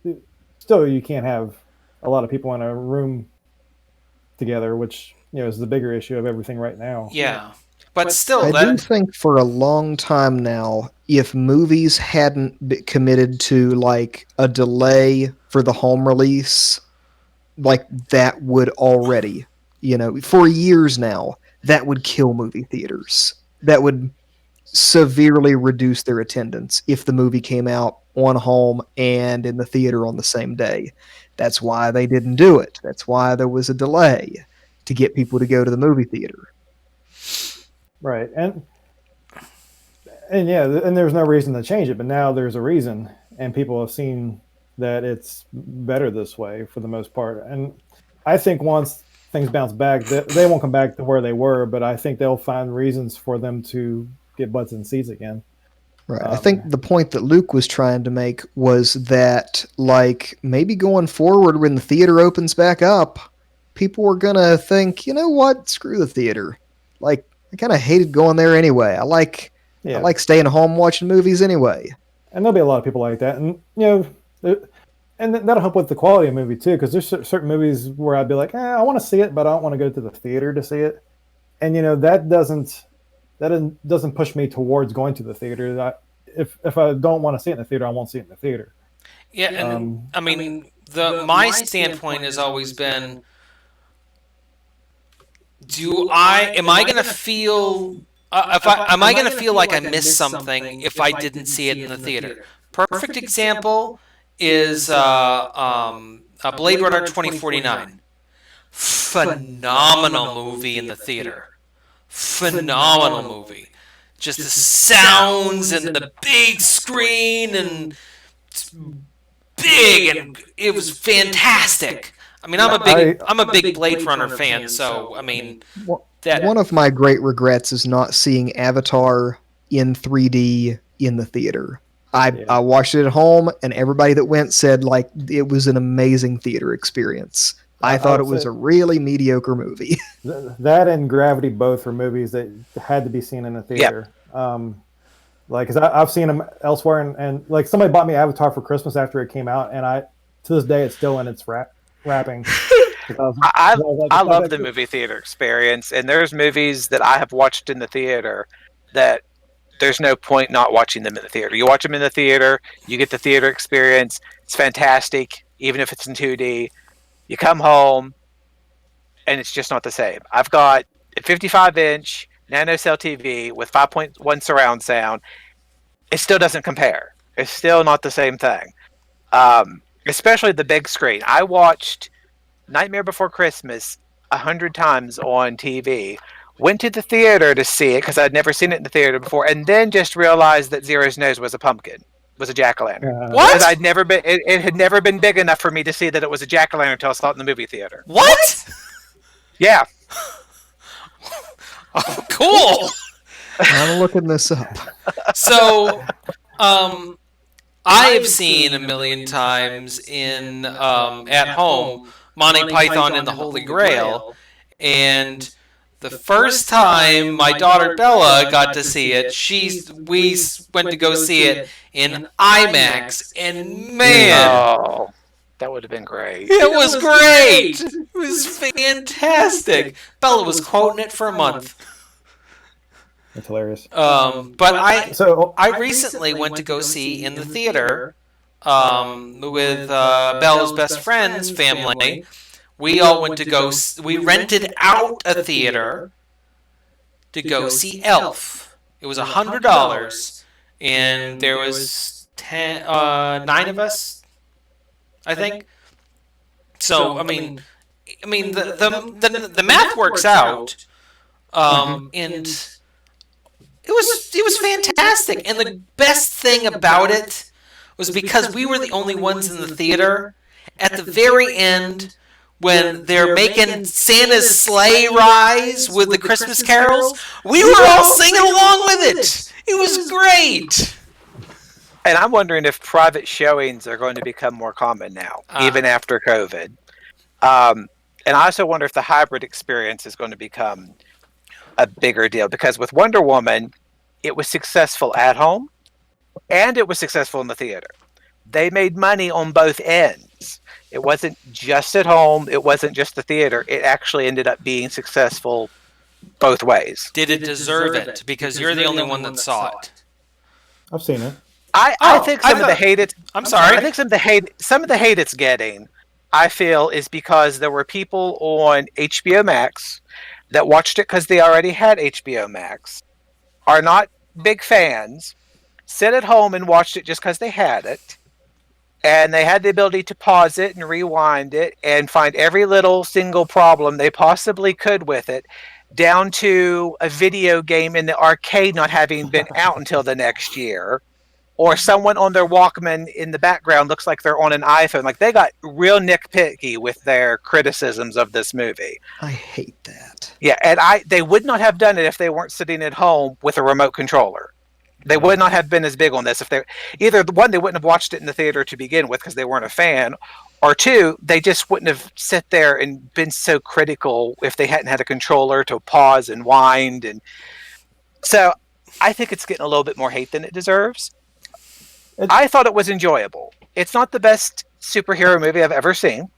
you can't have a lot of people in a room together, which is the bigger issue of everything right now. Yeah. But still, I do think for a long time now, if movies hadn't been committed to like a delay for the home release, like that would already, for years now, that would kill movie theaters. That would severely reduce their attendance if the movie came out on home and in the theater on the same day. That's why they didn't do it. That's why there was a delay to get people to go to the movie theater. Right, and there's no reason to change it, but now there's a reason, and people have seen that it's better this way for the most part. And I think once things bounce back, they won't come back to where they were, but I think they'll find reasons for them to get butts in seats again. Right. I think the point that Luke was trying to make was that, like, maybe going forward when the theater opens back up, people were gonna think, you know what, screw the theater. Like, I kind of hated going there anyway. I like staying home watching movies anyway. And there'll be a lot of people like that, and and that'll help with the quality of the movie too, because there's certain movies where I'd be like, I want to see it, but I don't want to go to the theater to see it, and that doesn't push me towards going to the theater. If I don't want to see it in the theater, I won't see it in the theater. Yeah, and I mean, my standpoint has always been: am I going to feel am I going to feel like I missed something if I didn't see it in the theater? Perfect example is Blade Runner 2049. Phenomenal movie in the theater. Phenomenal movie. Just the sounds and the big screen and it's big, and it was fantastic. I mean, I'm a big Blade Runner fan, so I mean, one of my great regrets is not seeing Avatar in 3D in the theater. I watched it at home, and everybody that went said like it was an amazing theater experience. I thought it was a really mediocre movie. That and Gravity both were movies that had to be seen in a theater. Yep. Like, cause I've seen them elsewhere, and like somebody bought me Avatar for Christmas after it came out, and to this day it's still in its wrapping. I love the movie theater experience, and there's movies that I have watched in the theater that there's no point not watching them in the theater. You watch them in the theater, you get the theater experience. It's fantastic, even if it's in 2D. You come home, and it's just not the same. I've got a 55-inch nanocell TV with 5.1 surround sound. It still doesn't compare. It's still not the same thing. Especially the big screen. I watched Nightmare Before Christmas 100 times on TV. Went to the theater to see it because I'd never seen it in the theater before, and then just realized that Zero's nose was a pumpkin. Was a jack-o'-lantern. What? Because I'd never been. It had never been big enough for me to see that it was a jack-o'-lantern until I saw it in the movie theater. What? Yeah. Oh, cool. I'm looking this up. So, I have seen a million times in at home Monty Python and the Holy Grail, and the first time my daughter Bella got to see it, we went to go see it in IMAX, and man, that would have been great. It was great. It was fantastic. Bella was quoting it for a month. That's hilarious. But I recently went to go see in the theater with Bella's best friend's family. We all went to go. We rented out a theater to go see Elf. It was $100, and there was 9 of us, I think. So I mean, the math works out, and it was fantastic. And the best thing about it was because we were the only ones in the theater. At the very end, when they're making Santa's sleigh rise with the Christmas carols, we were all singing along with it. It was great. And I'm wondering if private showings are going to become more common now, even after COVID. And I also wonder if the hybrid experience is going to become a bigger deal, because with Wonder Woman, it was successful at home and it was successful in the theater. They made money on both ends. It wasn't just at home. It wasn't just the theater. It actually ended up being successful both ways. Did it deserve it? Because you're the only one that saw it. I've seen it. I think some of the hate it's. I'm sorry. I think some of the hate it's getting, I feel, is because there were people on HBOMax that watched it because they already had HBOMax, are not big fans, sit at home and watched it just because they had it. And they had the ability to pause it and rewind it and find every little single problem they possibly could with it, down to a video game in the arcade not having been out until the next year, or someone on their Walkman in the background looks like they're on an iPhone. Like, they got real nitpicky with their criticisms of this movie. I hate that. Yeah, and they would not have done it if they weren't sitting at home with a remote controller. They would not have been as big on this if they either one they wouldn't have watched it in the theater to begin with because they weren't a fan, or two they just wouldn't have sat there and been so critical if they hadn't had a controller to pause and wind. And so I think it's getting a little bit more hate than it deserves. I thought it was enjoyable. It's not the best superhero movie I've ever seen,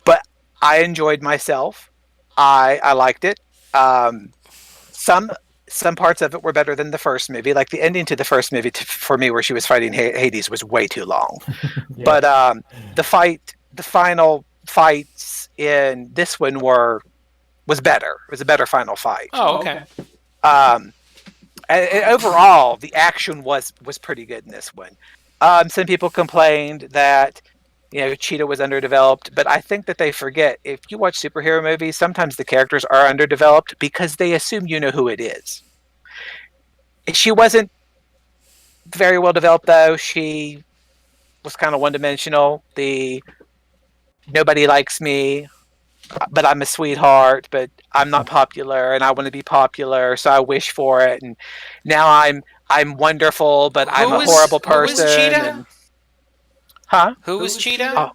but I enjoyed myself. I liked it. Some parts of it were better than the first movie. Like the ending to the first movie, for me, where she was fighting Hades, was way too long. Yeah. But the final fights in this one was better. It was a better final fight. Oh, okay. And overall, the action was pretty good in this one. Some people complained that Cheetah was underdeveloped, but I think that they forget, if you watch superhero movies, sometimes the characters are underdeveloped because they assume you know who it is. She wasn't very well developed, though. She was kind of one-dimensional. Nobody likes me, but I'm a sweetheart, but I'm not popular, and I want to be popular, so I wish for it. And now I'm wonderful, but I'm a horrible person. Who was Cheetah? Who was Oh, Cheetah?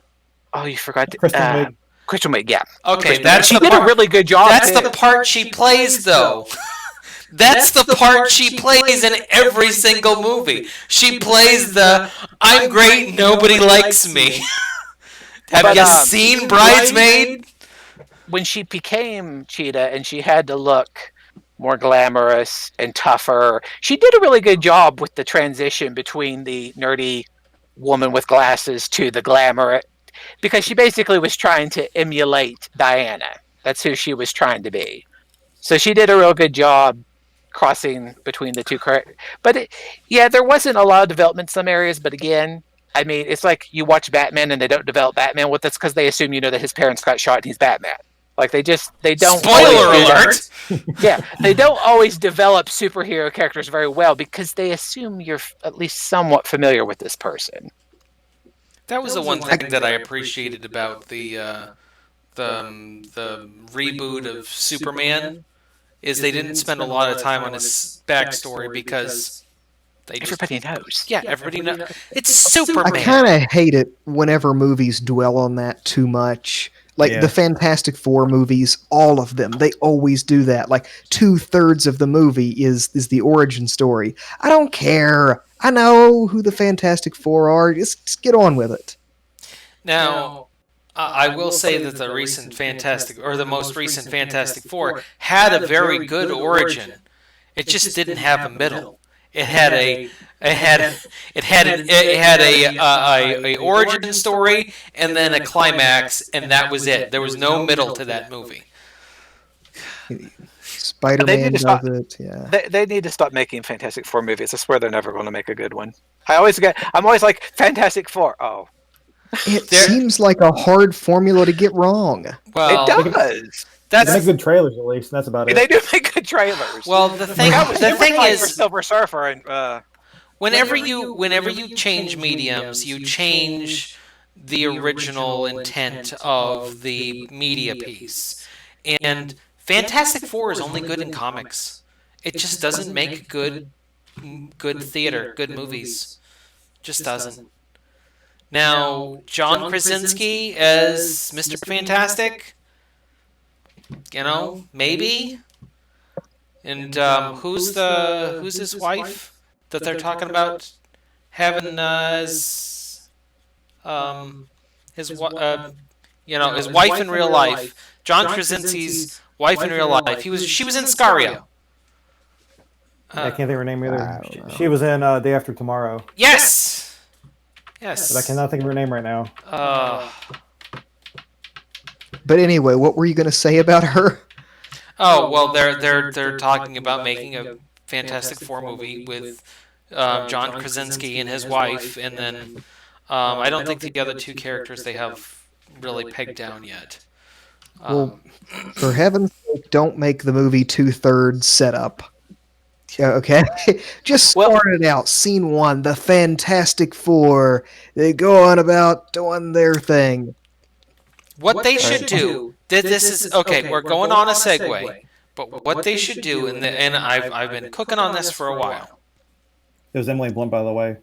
oh, you forgot to... Kristen Wiig. Kristen Wiig, yeah. Okay, she did a really good job. That's the part she plays, though. That's the part she plays in every single movie. She plays the "I'm great, nobody likes me." Have you seen Bridesmaid? When she became Cheetah and she had to look more glamorous and tougher, she did a really good job with the transition between the nerdy woman with glasses to the glamour, because she basically was trying to emulate Diana. That's who she was trying to be. So she did a real good job crossing between the two. But there wasn't a lot of development in some areas, but again, I mean, it's like you watch Batman and they don't develop Batman. Well, that's because they assume that his parents got shot and he's Batman. Like they don't. Spoiler alert! Yeah, they don't always develop superhero characters very well because they assume you're at least somewhat familiar with this person. That was the one thing that I appreciated about the reboot of Superman, is they didn't spend a lot of time on his backstory because everybody knows. Yeah, everybody knows. It's Superman. I kind of hate it whenever movies dwell on that too much. Like the Fantastic Four movies, all of them, they always do that. Like 2/3 of the movie is the origin story. I don't care. I know who the Fantastic Four are. Just get on with it. Now, I will say that the most recent Fantastic Four had a very good origin. It just didn't have a middle. It had a origin story and then a climax, and that was it. There was no middle to that movie. Spider-Man does it. Yeah, they need to stop making Fantastic Four movies. I swear they're never going to make a good one. I'm always like Fantastic Four. Oh, it seems like a hard formula to get wrong. Well, it does. They make good trailers, at least. That's about it. They do make good trailers. Well, the thing is, Silver Surfer and whenever you change mediums, you change the original intent of the media piece. And Fantastic Four is only good in comics. It just doesn't make good theater, good movies. Just doesn't. Now, John Krasinski as Mr. Fantastic, maybe. And who's his wife that they're talking about having as his wife in real life? John Krasinski's wife in real life. She was in Scario. I can't think of her name either. She was in Day After Tomorrow. Yes. But I cannot think of her name right now. But anyway, what were you going to say about her? Oh well, they're talking about making a Fantastic Four movie with John Krasinski and his wife, and then I don't think the other two characters they have really pegged down yet. Well, for heaven's sake, don't make the movie 2/3 setup. Okay, just start it out. Scene 1, the Fantastic Four. They go on about doing their thing. What they should do. This is okay. We're going on a segue, but what they should do, and I've been cooking on this for a while. It was Emily Blunt, by the way.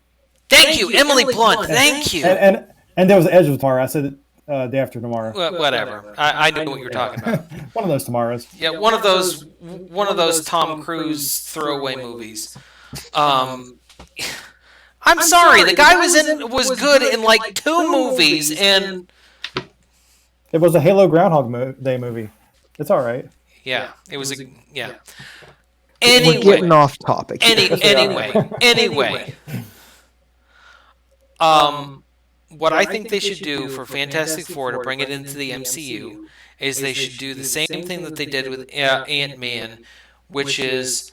Thank you, Emily Blunt. Thank you. And there was Edge of Tomorrow. I said it day after tomorrow. Whatever. I knew what you were talking about. One of those tomorrows. Yeah, one of those Tom Cruise throwaway movies. I'm sorry, the guy was good in like 2 movies, and it was a Halo Groundhog Day movie. It's all right. Yeah, it was yeah. Anyway, we're getting off topic. Anyway. What I think they should do for Fantastic Four to bring it into the MCU is they should do the same thing that they did with Ant-Man, which is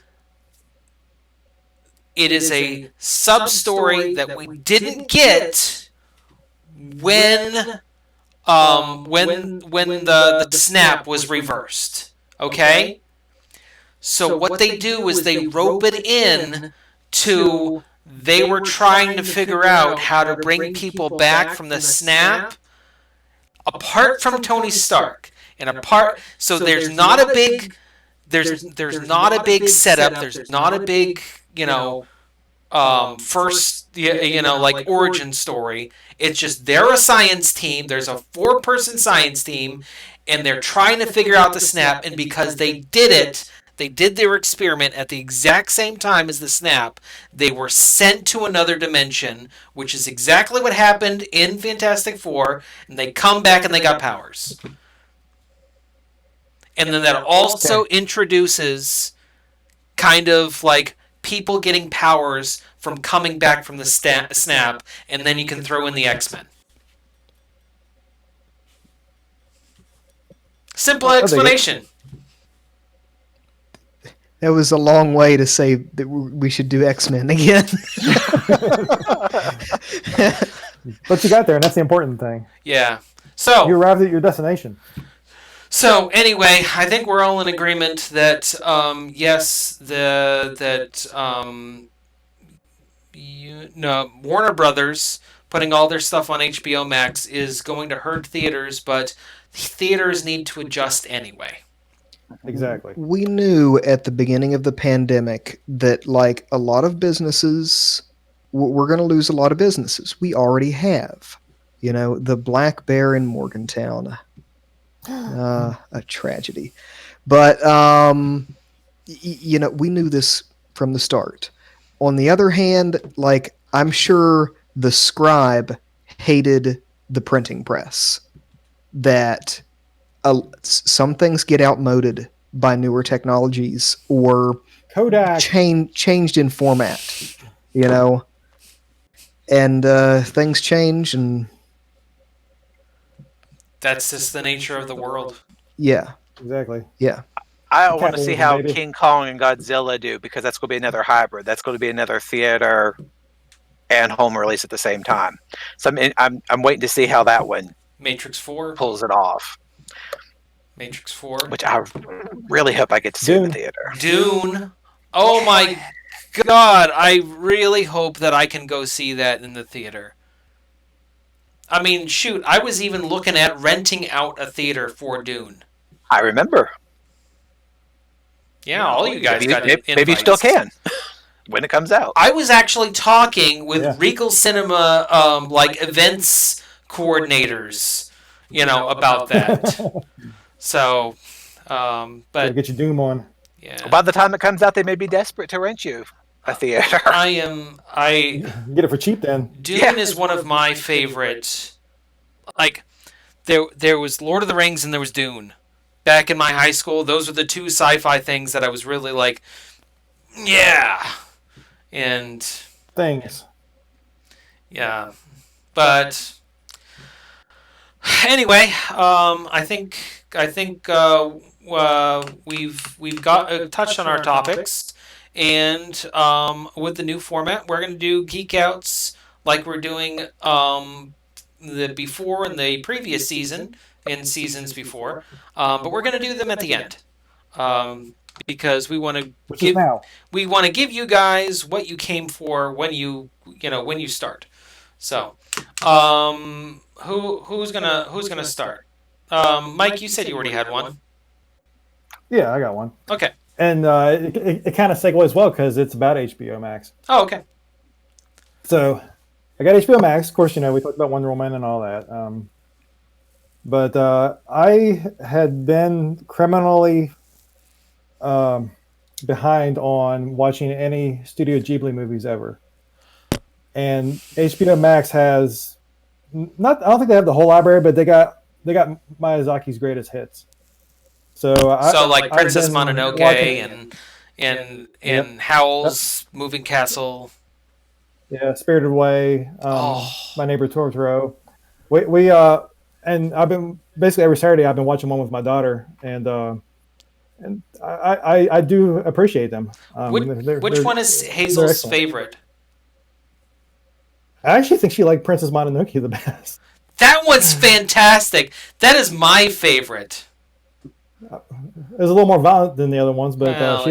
it is a sub-story that we didn't get when the snap was reversed. Okay? So what they do is they rope it in to they were trying to figure out how to bring people back from the snap apart from Tony Stark and apart so there's not a big not a big setup, there's not a big, first like origin story. It's just they're a science team, there's a 4-person science team, and they're trying to figure out the snap, and because they did their experiment at the exact same time as the snap, they were sent to another dimension, which is exactly what happened in Fantastic Four, and they come back and they got powers. And then that also introduces kind of like people getting powers from coming back from the snap, and then you can throw in the X-Men. Simple explanation. That was a long way to say that we should do X-Men again. But you got there, and that's the important thing. Yeah. So you arrived at your destination. So anyway, I think we're all in agreement that Warner Brothers putting all their stuff on HBOMax is going to hurt theaters, but theaters need to adjust anyway. Exactly. We knew at the beginning of the pandemic that like a lot of businesses, we're going to lose a lot of businesses. We already have. The Black Bear in Morgantown. A tragedy. But, we knew this from the start. On the other hand, like, I'm sure the scribe hated the printing press. That some things get outmoded by newer technologies or Kodak changed in format, and things change, and that's just the nature of the world. Yeah, exactly. Yeah, I want to see how King Kong and Godzilla do, because that's going to be another hybrid. That's going to be another theater and home release at the same time. So I'm waiting to see how that one Matrix 4 pulls it off. Matrix 4, which I really hope I get to see in the theater. Dune. Oh my God! I really hope that I can go see that in the theater. I mean, shoot, I was even looking at renting out a theater for Dune. I remember. Yeah, all you guys got invites. Maybe you still can when it comes out. I was actually talking with Regal Cinema, events coordinators, about that. So, but get your Doom on. Yeah. Well, by the time it comes out, they may be desperate to rent you a theater. Get it for cheap then. Dune is one of my favorite. Like, there was Lord of the Rings and there was Dune. Back in my high school, those were the 2 sci-fi things that I was really like, yeah. And things. Yeah, but anyway, I think we've got touched on our topics, and with the new format, we're going to do geek outs like we're doing the before in the previous season and seasons before, but we're going to do them at the end because we want to give you guys what you came for when you start. So, who's gonna start? Mike, you said you already had one. Yeah, I got one. Okay. And it kind of segues well because it's about HBO Max. Oh, okay. So I got HBO Max. Of course, we talked about Wonder Woman and all that. But I had been criminally behind on watching any Studio Ghibli movies ever. And HBO Max has not. I don't think they have the whole library, but they got Miyazaki's greatest hits. So like Princess Mononoke and Yep. Howl's Moving Castle. Yeah, Spirited Away, Oh. My Neighbor Totoro. We and I've been basically every Saturday I've been watching one with my daughter, and I do appreciate them. Which one is Hazel's favorite? I actually think she liked Princess Mononoke the best. That one's fantastic. That is my favorite. It was a little more violent than the other ones, but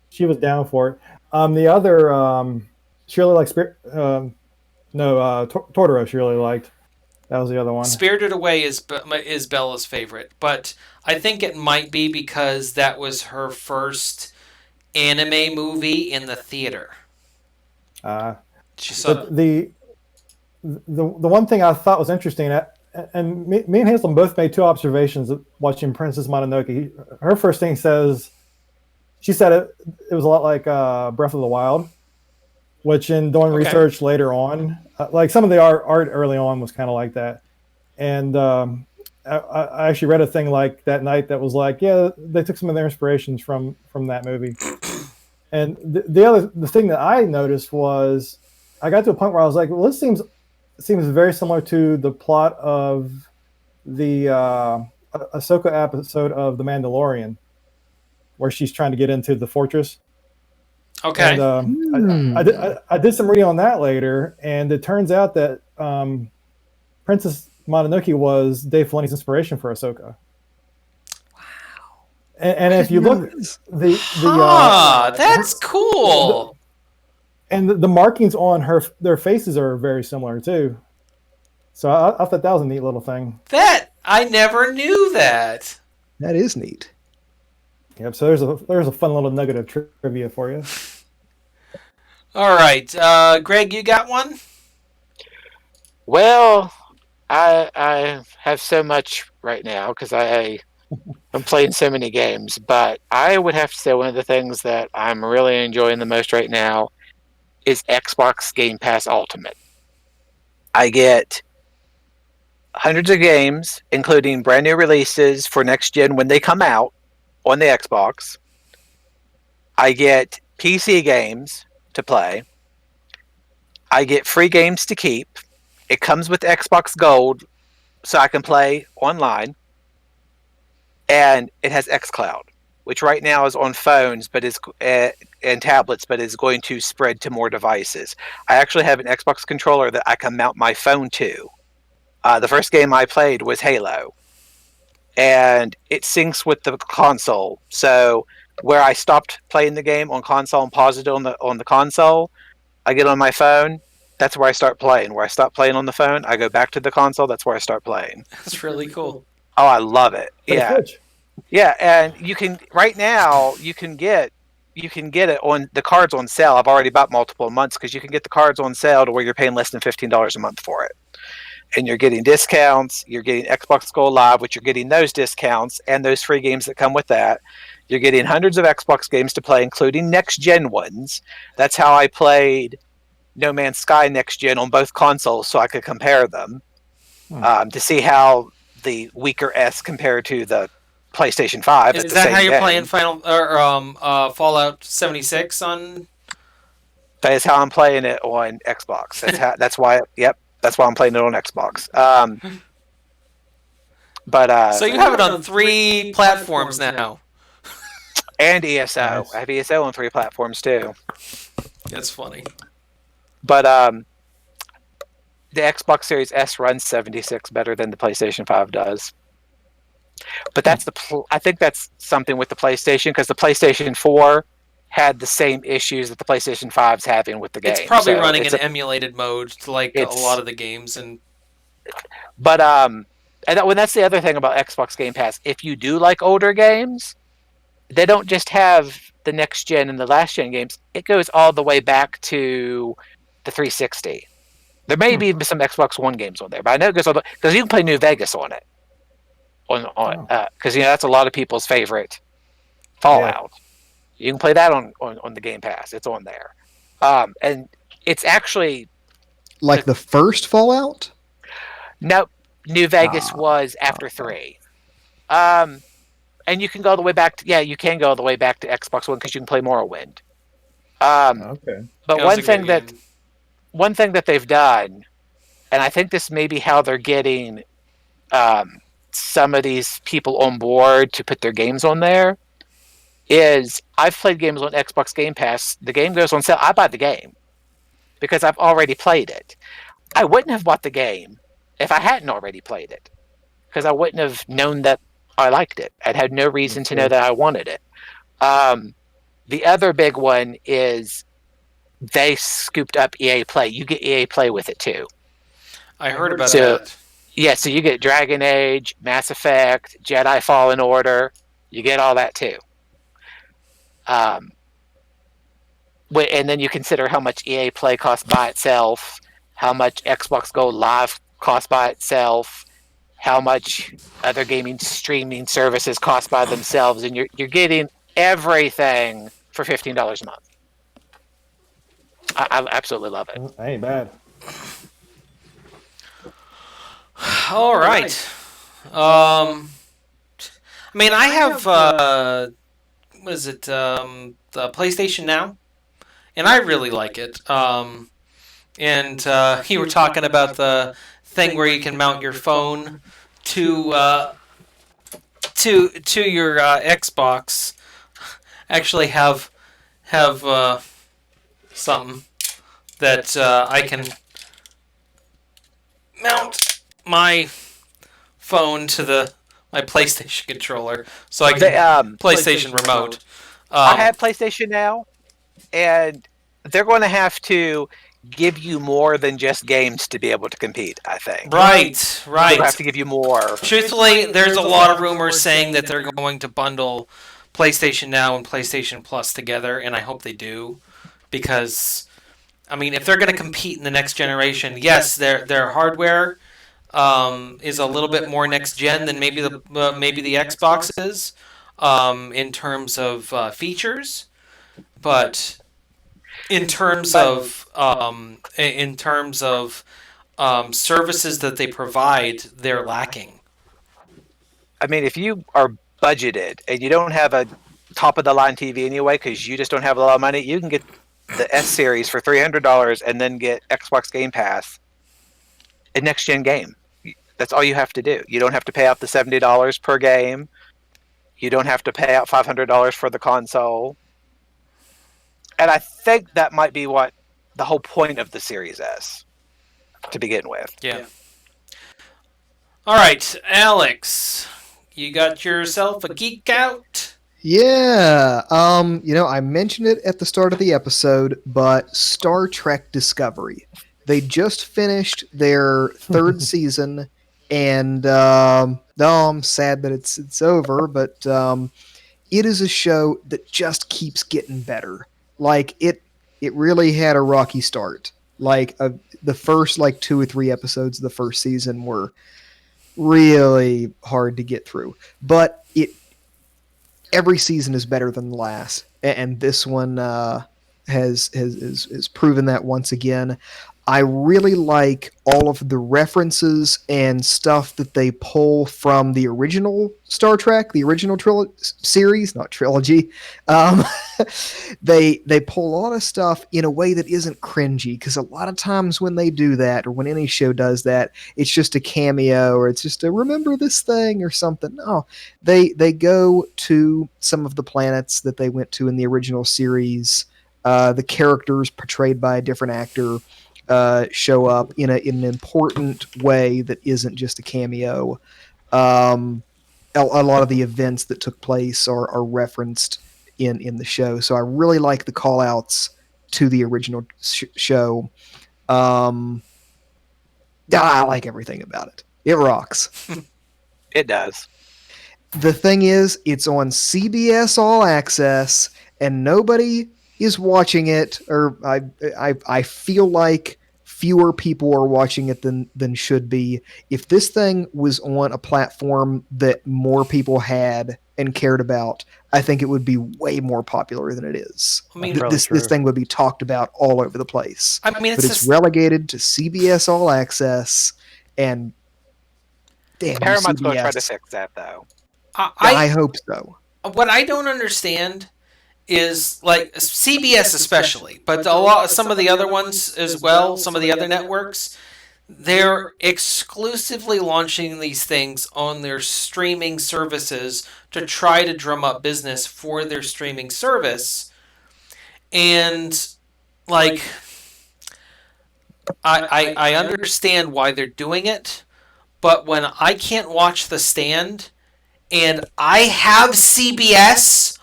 she was down for it. The other she really liked Totoro. She really liked. That was the other one. Spirited Away is Bella's favorite, but I think it might be because that was her first anime movie in the theater. She saw the one thing I thought was interesting, and me and Hazel both made two observations watching Princess Mononoke. Her first thing she said it was a lot like Breath of the Wild, which in doing research later on, like some of the art early on was kind of like that. And I actually read a thing like that night that was like, yeah, they took some of their inspirations from that movie. And the thing that I noticed was I got to a point where I was like, well, this seems very similar to the plot of the Ahsoka episode of The Mandalorian, where she's trying to get into the fortress. Okay. And, I did some reading on that later, and it turns out that Princess Mononoke was Dave Filoni's inspiration for Ahsoka. Wow. And if you look, that's cool. And the markings on their faces are very similar too. So I thought that was a neat little thing. That I never knew that. That is neat. Yep. So there's a fun little nugget of trivia for you. All right, Greg, you got one? Well, I have so much right now because I'm playing so many games, but I would have to say one of the things that I'm really enjoying the most right now is Xbox Game Pass Ultimate. I get hundreds of games, including brand new releases for next gen when they come out on the Xbox. I get PC games to play. I get free games to keep. It comes with Xbox Gold, so I can play online. And it has xCloud, which right now is on phones, but is and tablets, but is going to spread to more devices. I actually have an Xbox controller that I can mount my phone to. The first game I played was Halo, and it syncs with the console. So where I stopped playing the game on console and paused it on the console, I get on my phone. That's where I start playing. Where I stop playing on the phone, I go back to the console. That's where I start playing. That's really cool. Oh, I love it. Yeah. Switch. Yeah, and you can right now you can get it on the cards on sale. I've already bought multiple months because you can get the cards on sale to where you're paying less than $15 a month for it. And you're getting discounts, you're getting Xbox Go Live, which you're getting those discounts and those free games that come with that. You're getting hundreds of Xbox games to play, including next gen ones. That's how I played No Man's Sky next gen on both consoles, so I could compare them to see how the weaker S compared to the PlayStation 5. Is that how you're playing Fallout 76 on? That is how I'm playing it on Xbox. That's why. Yep, that's why I'm playing it on Xbox. So you have it on 3 platforms now. And ESO. Nice. I have ESO on 3 platforms too. That's funny. But the Xbox Series S runs 76 better than the PlayStation 5 does. But I think that's something with the PlayStation, because the PlayStation 4 had the same issues that the PlayStation 5's having with the game. It's probably running in emulated mode, like a lot of the games. But that's the other thing about Xbox Game Pass. If you do like older games, they don't just have the next gen and the last gen games. It goes all the way back to the 360. There may be some Xbox One games on there, but I know it goes on because you can play New Vegas on it. Because that's a lot of people's favorite Fallout. Yeah. You can play that on the Game Pass. It's on there, and it's actually like the first Fallout. No, New Vegas was after 3. And you can go all the way back to you can go all the way back to Xbox One because you can play Morrowind. Okay. But one thing that they've done, and I think this may be how they're getting some of these people on board to put their games on there, is I've played games on Xbox Game Pass. The game goes on sale. I buy the game because I've already played it. I wouldn't have bought the game if I hadn't already played it, because I wouldn't have known that I liked it. I'd had no reason to know that I wanted it. The other big one is they scooped up EA Play. You get EA Play with it too. I heard about that. Yeah, so you get Dragon Age, Mass Effect, Jedi Fallen Order. You get all that too. And then you consider how much EA Play costs by itself, how much Xbox Gold Live costs by itself, how much other gaming streaming services cost by themselves, and you're getting everything for $15 a month. I absolutely love it. That ain't bad. All right. I mean, I have what is it? The PlayStation Now, and I really like it. And you were talking about the thing where you can mount your phone to your Xbox. Actually, have something that I can mount my phone to my PlayStation controller, so I can PlayStation Remote. I have PlayStation Now, and they're going to have to give you more than just games to be able to compete, I think. Right. They'll have to give you more. Truthfully, there's a lot of rumors saying that they're going to bundle PlayStation Now and PlayStation Plus together, and I hope they do, because, I mean, if they're going to compete in the next generation, yes, their hardware is a little bit more next gen than maybe the Xbox is in terms of features, but in terms of services that they provide, they're lacking. I mean, if you are budgeted and you don't have a top of the line TV anyway, because you just don't have a lot of money, you can get the S series for $300 and then get Xbox Game Pass, a next gen game. That's all you have to do. You don't have to pay out the $70 per game. You don't have to pay out $500 for the console. And I think that might be what the whole point of the Series S to begin with. Yeah. All right, Alex, you got yourself a geek out? Yeah. I mentioned it at the start of the episode, but Star Trek Discovery. They just finished their third season, and I'm sad that it's over, but it is a show that just keeps getting better. Like, it really had a rocky start. Like, the first 2 or 3 episodes of the first season were really hard to get through, but every season is better than the last, and this one has proven that once again. I really like all of the references and stuff that they pull from the original Star Trek, the original series, not trilogy. They pull a lot of stuff in a way that isn't cringy, because a lot of times when they do that, or when any show does that, it's just a cameo, or it's just a remember this thing or something. No, they go to some of the planets that they went to in the original series. The characters portrayed by a different actor show up in an important way that isn't just a cameo. A lot of the events that took place are referenced in the show, so I really like the call outs to the original show. I like everything about it. It rocks. It does. The thing is, it's on CBS All Access, and nobody is watching it, or I feel like fewer people are watching it than should be. If this thing was on a platform that more people had and cared about, I think it would be way more popular than it is. I mean, This thing would be talked about all over the place. I mean, But it's relegated to CBS All Access, and damn, Paramount's going to try CBS. to fix that, though. I hope so. What I don't understand is like CBS especially, but some of the other ones as well, some of the other networks, they're exclusively launching these things on their streaming services to try to drum up business for their streaming service. And like I understand why they're doing it, but when I can't watch The Stand and I have CBS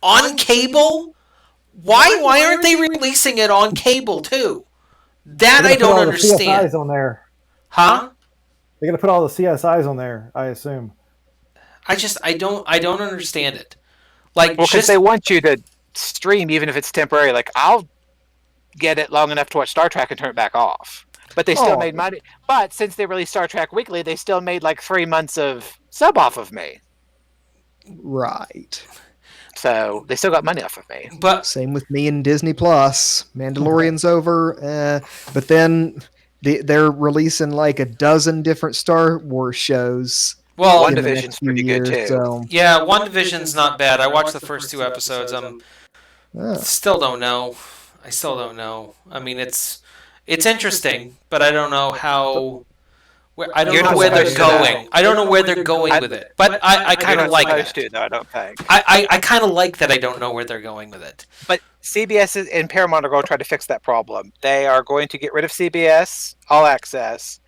on cable, why aren't they releasing it on cable too? That I don't understand. CSIs on there. Huh? They're gonna put all the CSIs on there, I assume. I don't understand it. Like, well, because they want you to stream even if it's temporary. Like, I'll get it long enough to watch Star Trek and turn it back off. But they still made money. But since they released Star Trek Weekly, they still made like 3 months of sub off of me. Right. So they still got money off of me. But same with me and Disney Plus. Mandalorian's over, but then they're releasing like a dozen different Star Wars shows. Well, WandaVision's pretty good too. So. Yeah, WandaVision's not bad. I watched the first 2 episodes. Still don't know. I still don't know. I mean, it's interesting, but I don't know how. I don't know where they're going. I don't know where they're going with it. But I kind of like that. To, though, I don't think. I kind of like that I don't know where they're going with it. But CBS and Paramount are going to try to fix that problem. They are going to get rid of CBS All Access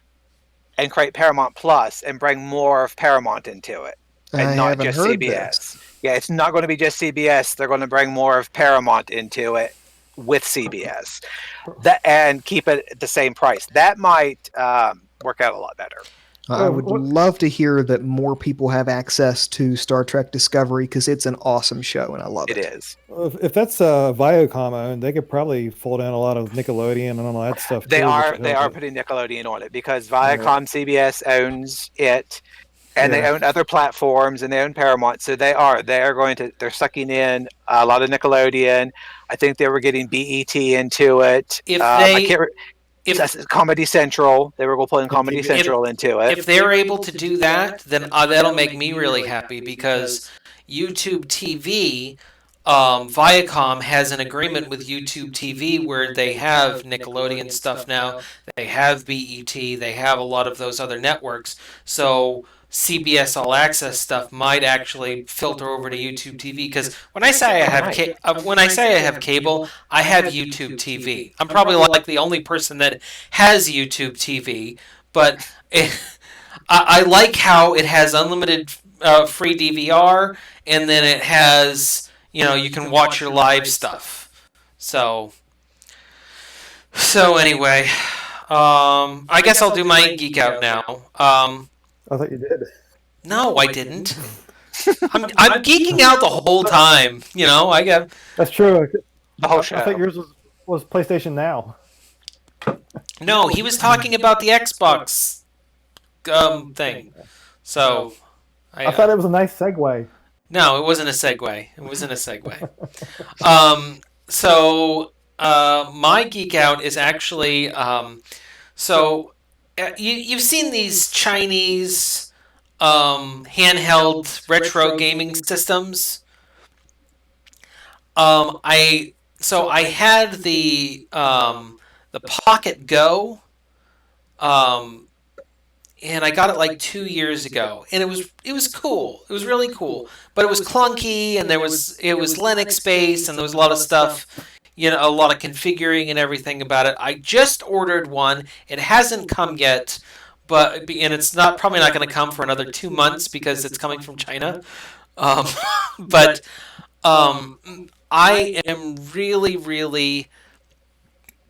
and create Paramount Plus and bring more of Paramount into it, and not just CBS. Yeah, it's not going to be just CBS. They're going to bring more of Paramount into it with CBS, and keep it at the same price. That might work out a lot better. I would love to hear that more people have access to Star Trek Discovery, because it's an awesome show and I love it. It is. If that's Viacom owned, they could probably fold in a lot of Nickelodeon and all that stuff. They are putting Nickelodeon on it because Viacom CBS owns it, and they own other platforms, and they own Paramount. So they're sucking in a lot of Nickelodeon. I think they were getting BET into it. If Comedy Central, they were going to pull in Comedy Central into it. If they're able to do that, then that'll make me really happy, because YouTube TV, Viacom has an agreement with YouTube TV where they have Nickelodeon stuff now, they have BET, they have a lot of those other networks, so CBS All Access stuff might actually filter over to YouTube TV. Because when I say I have cable, I have YouTube TV. I'm probably like the only person that has YouTube TV, but I like how it has unlimited free DVR, and then it has, you can watch your live stuff. So anyway, I guess I'll do my geek out now. I thought you did. No, I didn't. I'm geeking out the whole time. That's true. The whole show. I thought yours was PlayStation Now. No, he was talking about the Xbox thing. So I thought it was a nice segue. No, it wasn't a segue. My geek out is actually you've seen these Chinese handheld retro gaming systems. I had the Pocket Go, and I got it like 2 years ago, and it was cool. It was really cool, but it was clunky, and it was Linux based, and there was a lot of stuff. A lot of configuring and everything about it. I just ordered one. It hasn't come yet, and it's probably not going to come for another 2 months because it's coming from China. I am really, really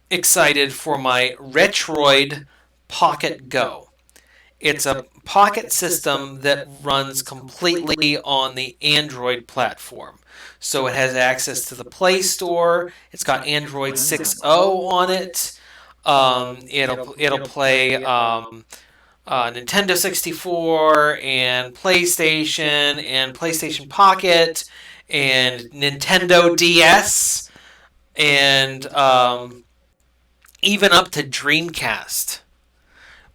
excited for my Retroid Pocket Go. It's a Pocket system that runs completely on the Android platform. So it has access to the Play Store. It's got Android 6.0 on it. It'll play Nintendo 64 and PlayStation Pocket and Nintendo DS and even up to Dreamcast.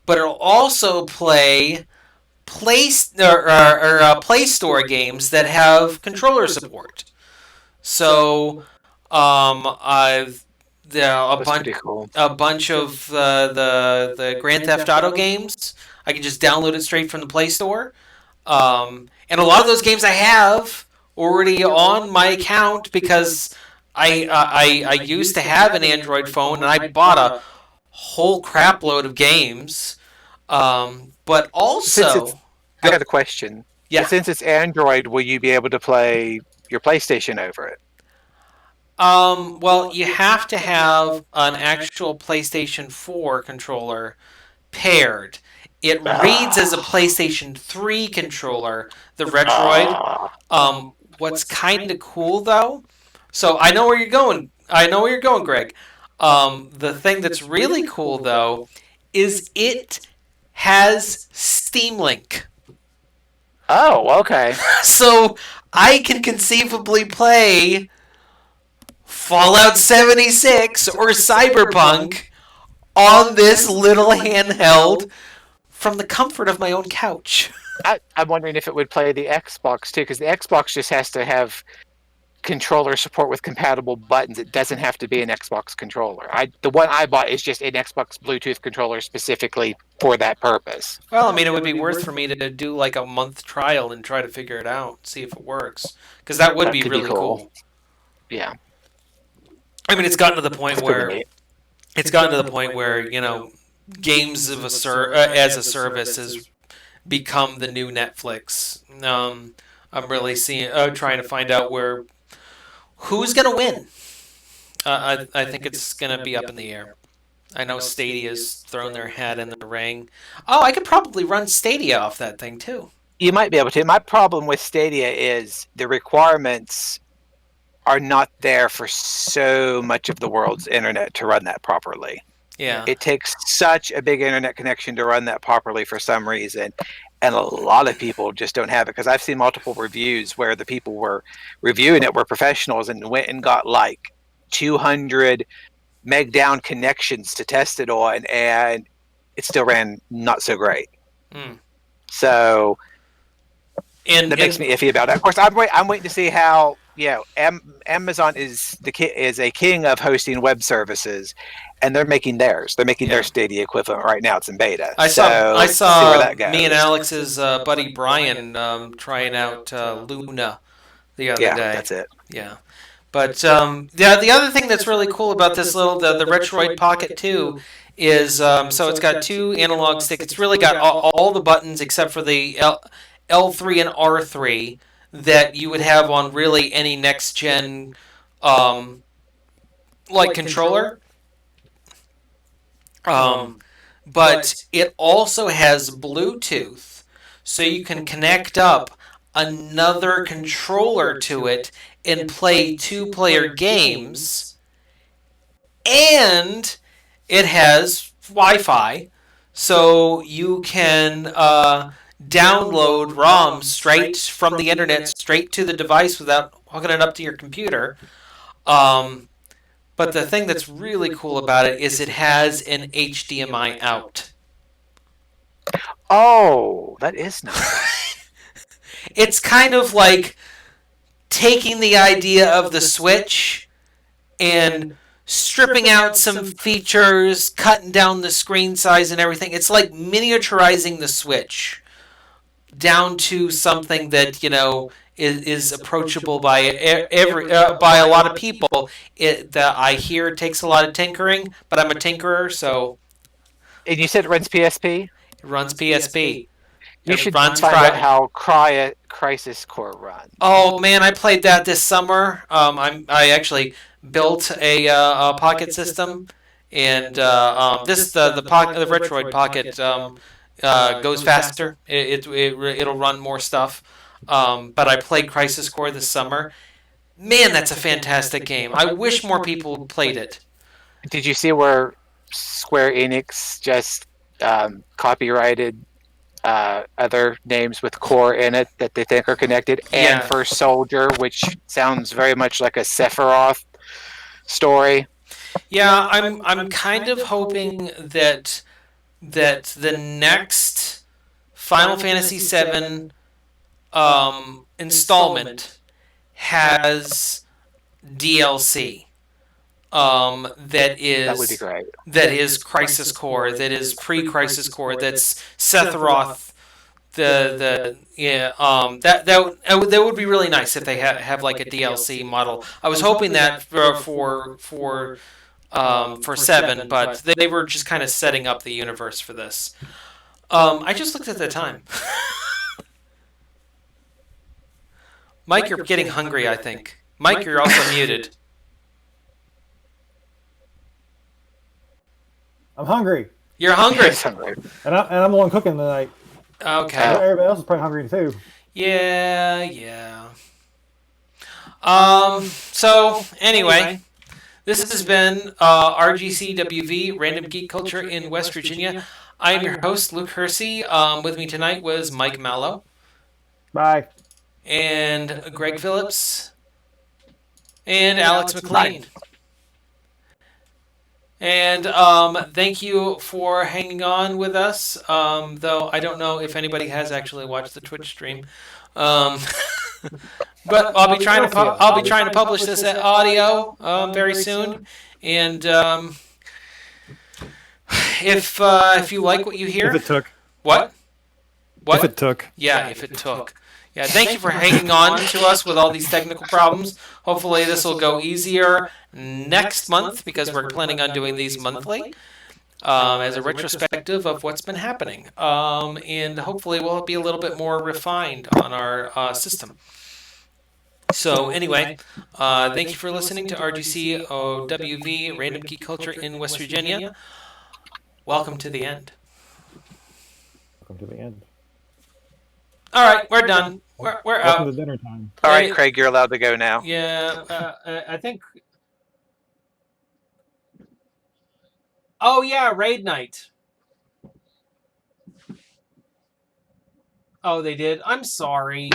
But it'll also play Play Store games that have controller support. So I've Cool. a bunch of the Grand Theft Auto games. I can just download it straight from the Play Store. And a lot of those games I have already on my account because I used to have an Android phone and I bought a whole crap load of games. But also, I got a question. Yeah. Since it's Android, will you be able to play your PlayStation over it? Well, you have to have an actual PlayStation 4 controller paired. It reads as a PlayStation 3 controller, the Retroid. What's kind of cool though? So I know where you're going. Greg. The thing that's really cool though is it has Steam Link. Oh, okay. So I can conceivably play Fallout 76 or Cyberpunk on this little handheld from the comfort of my own couch. I'm wondering if it would play the Xbox too, because the Xbox just has to have controller support with compatible buttons. It doesn't have to be an Xbox controller. The one I bought is just an Xbox Bluetooth controller specifically for that purpose. Well, I mean, it would be worth for me to do like a month trial and try to figure it out, see if it works, because that would be really cool. Yeah. I mean, it's gotten to the point where games of as a service has become the new Netflix. I'm really trying to find out who's going to win. I think it's going to be up in the air. I know Stadia's thrown their hat in the ring. Oh, I could probably run Stadia off that thing too. You might be able to. My problem with Stadia is the requirements are not there for so much of the world's internet to run that properly. Yeah. It takes such a big internet connection to run that properly for some reason. And a lot of people just don't have it, because I've seen multiple reviews where the people were reviewing it were professionals and went and got like 200 meg down connections to test it on, and it still ran not so great. So that makes me iffy about it. Of course, I'm waiting to see how. Amazon is a king of hosting web services, and they're making theirs. They're making their Stadia equivalent right now. It's in beta. I saw see where that goes. Me and Alex's buddy Brian trying out Luna the other day. Yeah, that's it. Yeah. But the other thing that's really cool about this the Retroid Pocket 2 is so it's got two analog sticks. It's really got all the buttons except for the L3 and R3 that you would have on really any next gen controller. But it also has Bluetooth, so you can connect up another controller to it and play two-player games. And it has Wi-Fi, so you can download ROMs straight from the internet straight to the device without hooking it up to your computer. But the thing that's really cool about it is it has an HDMI out. Oh, that is nice. It's kind of like taking the idea of the Switch and stripping out some features, cutting down the screen size and everything. It's like miniaturizing the Switch down to something that, is approachable by by a lot of people. That I hear takes a lot of tinkering, but I'm a tinkerer, so. And you said it runs PSP? It runs PSP. You should find out how Crisis Core runs. Oh man, I played that this summer. I actually built a Pocket system, and the Retroid Pocket goes faster. It'll run more stuff. But I played Crisis Core this summer. Man, that's a fantastic game. I wish more people played it. Did you see where Square Enix just copyrighted other names with core in it that they think are connected, and First Soldier, which sounds very much like a Sephiroth story. Yeah, I'm kind of hoping that the next Final Fantasy VII installment has DLC. That would be great. That is Crisis Core. That is pre-Crisis Core. That's Sephiroth. That would be really nice if they have like a DLC model. I was hoping that for 7, but they were just kind of setting up the universe for this. I just looked at the time. Mike, you're getting hungry, I think. Mike, you're also muted. I'm hungry. You're hungry. And I'm the one cooking tonight. Okay. Everybody else is probably hungry too. Yeah. So, anyway, this has been RGCWV, Random Geek Culture in West Virginia. I am your host, Luke Hersey. With me tonight was Mike Mallow. Bye. And Greg Phillips. And Alex McLean. And thank you for hanging on with us, though I don't know if anybody has actually watched the Twitch stream. But I'll be trying to publish this audio very soon. And if you like what you hear, if it took what? If it took. Yeah, if it took. Yeah, thank you for hanging on to us with all these technical problems. Hopefully this will go easier next month because we're planning on doing these monthly as a retrospective of what's been happening. And hopefully we'll be a little bit more refined on our system. So anyway, thank you for listening to RGCWV, Random Geek Culture in West Virginia. Welcome to the end. Welcome to the end. All right, we're done. We're out. Welcome to dinner time. All right, Craig, you're allowed to go now. Yeah, I think. Oh yeah, raid night. Oh, they did. I'm sorry.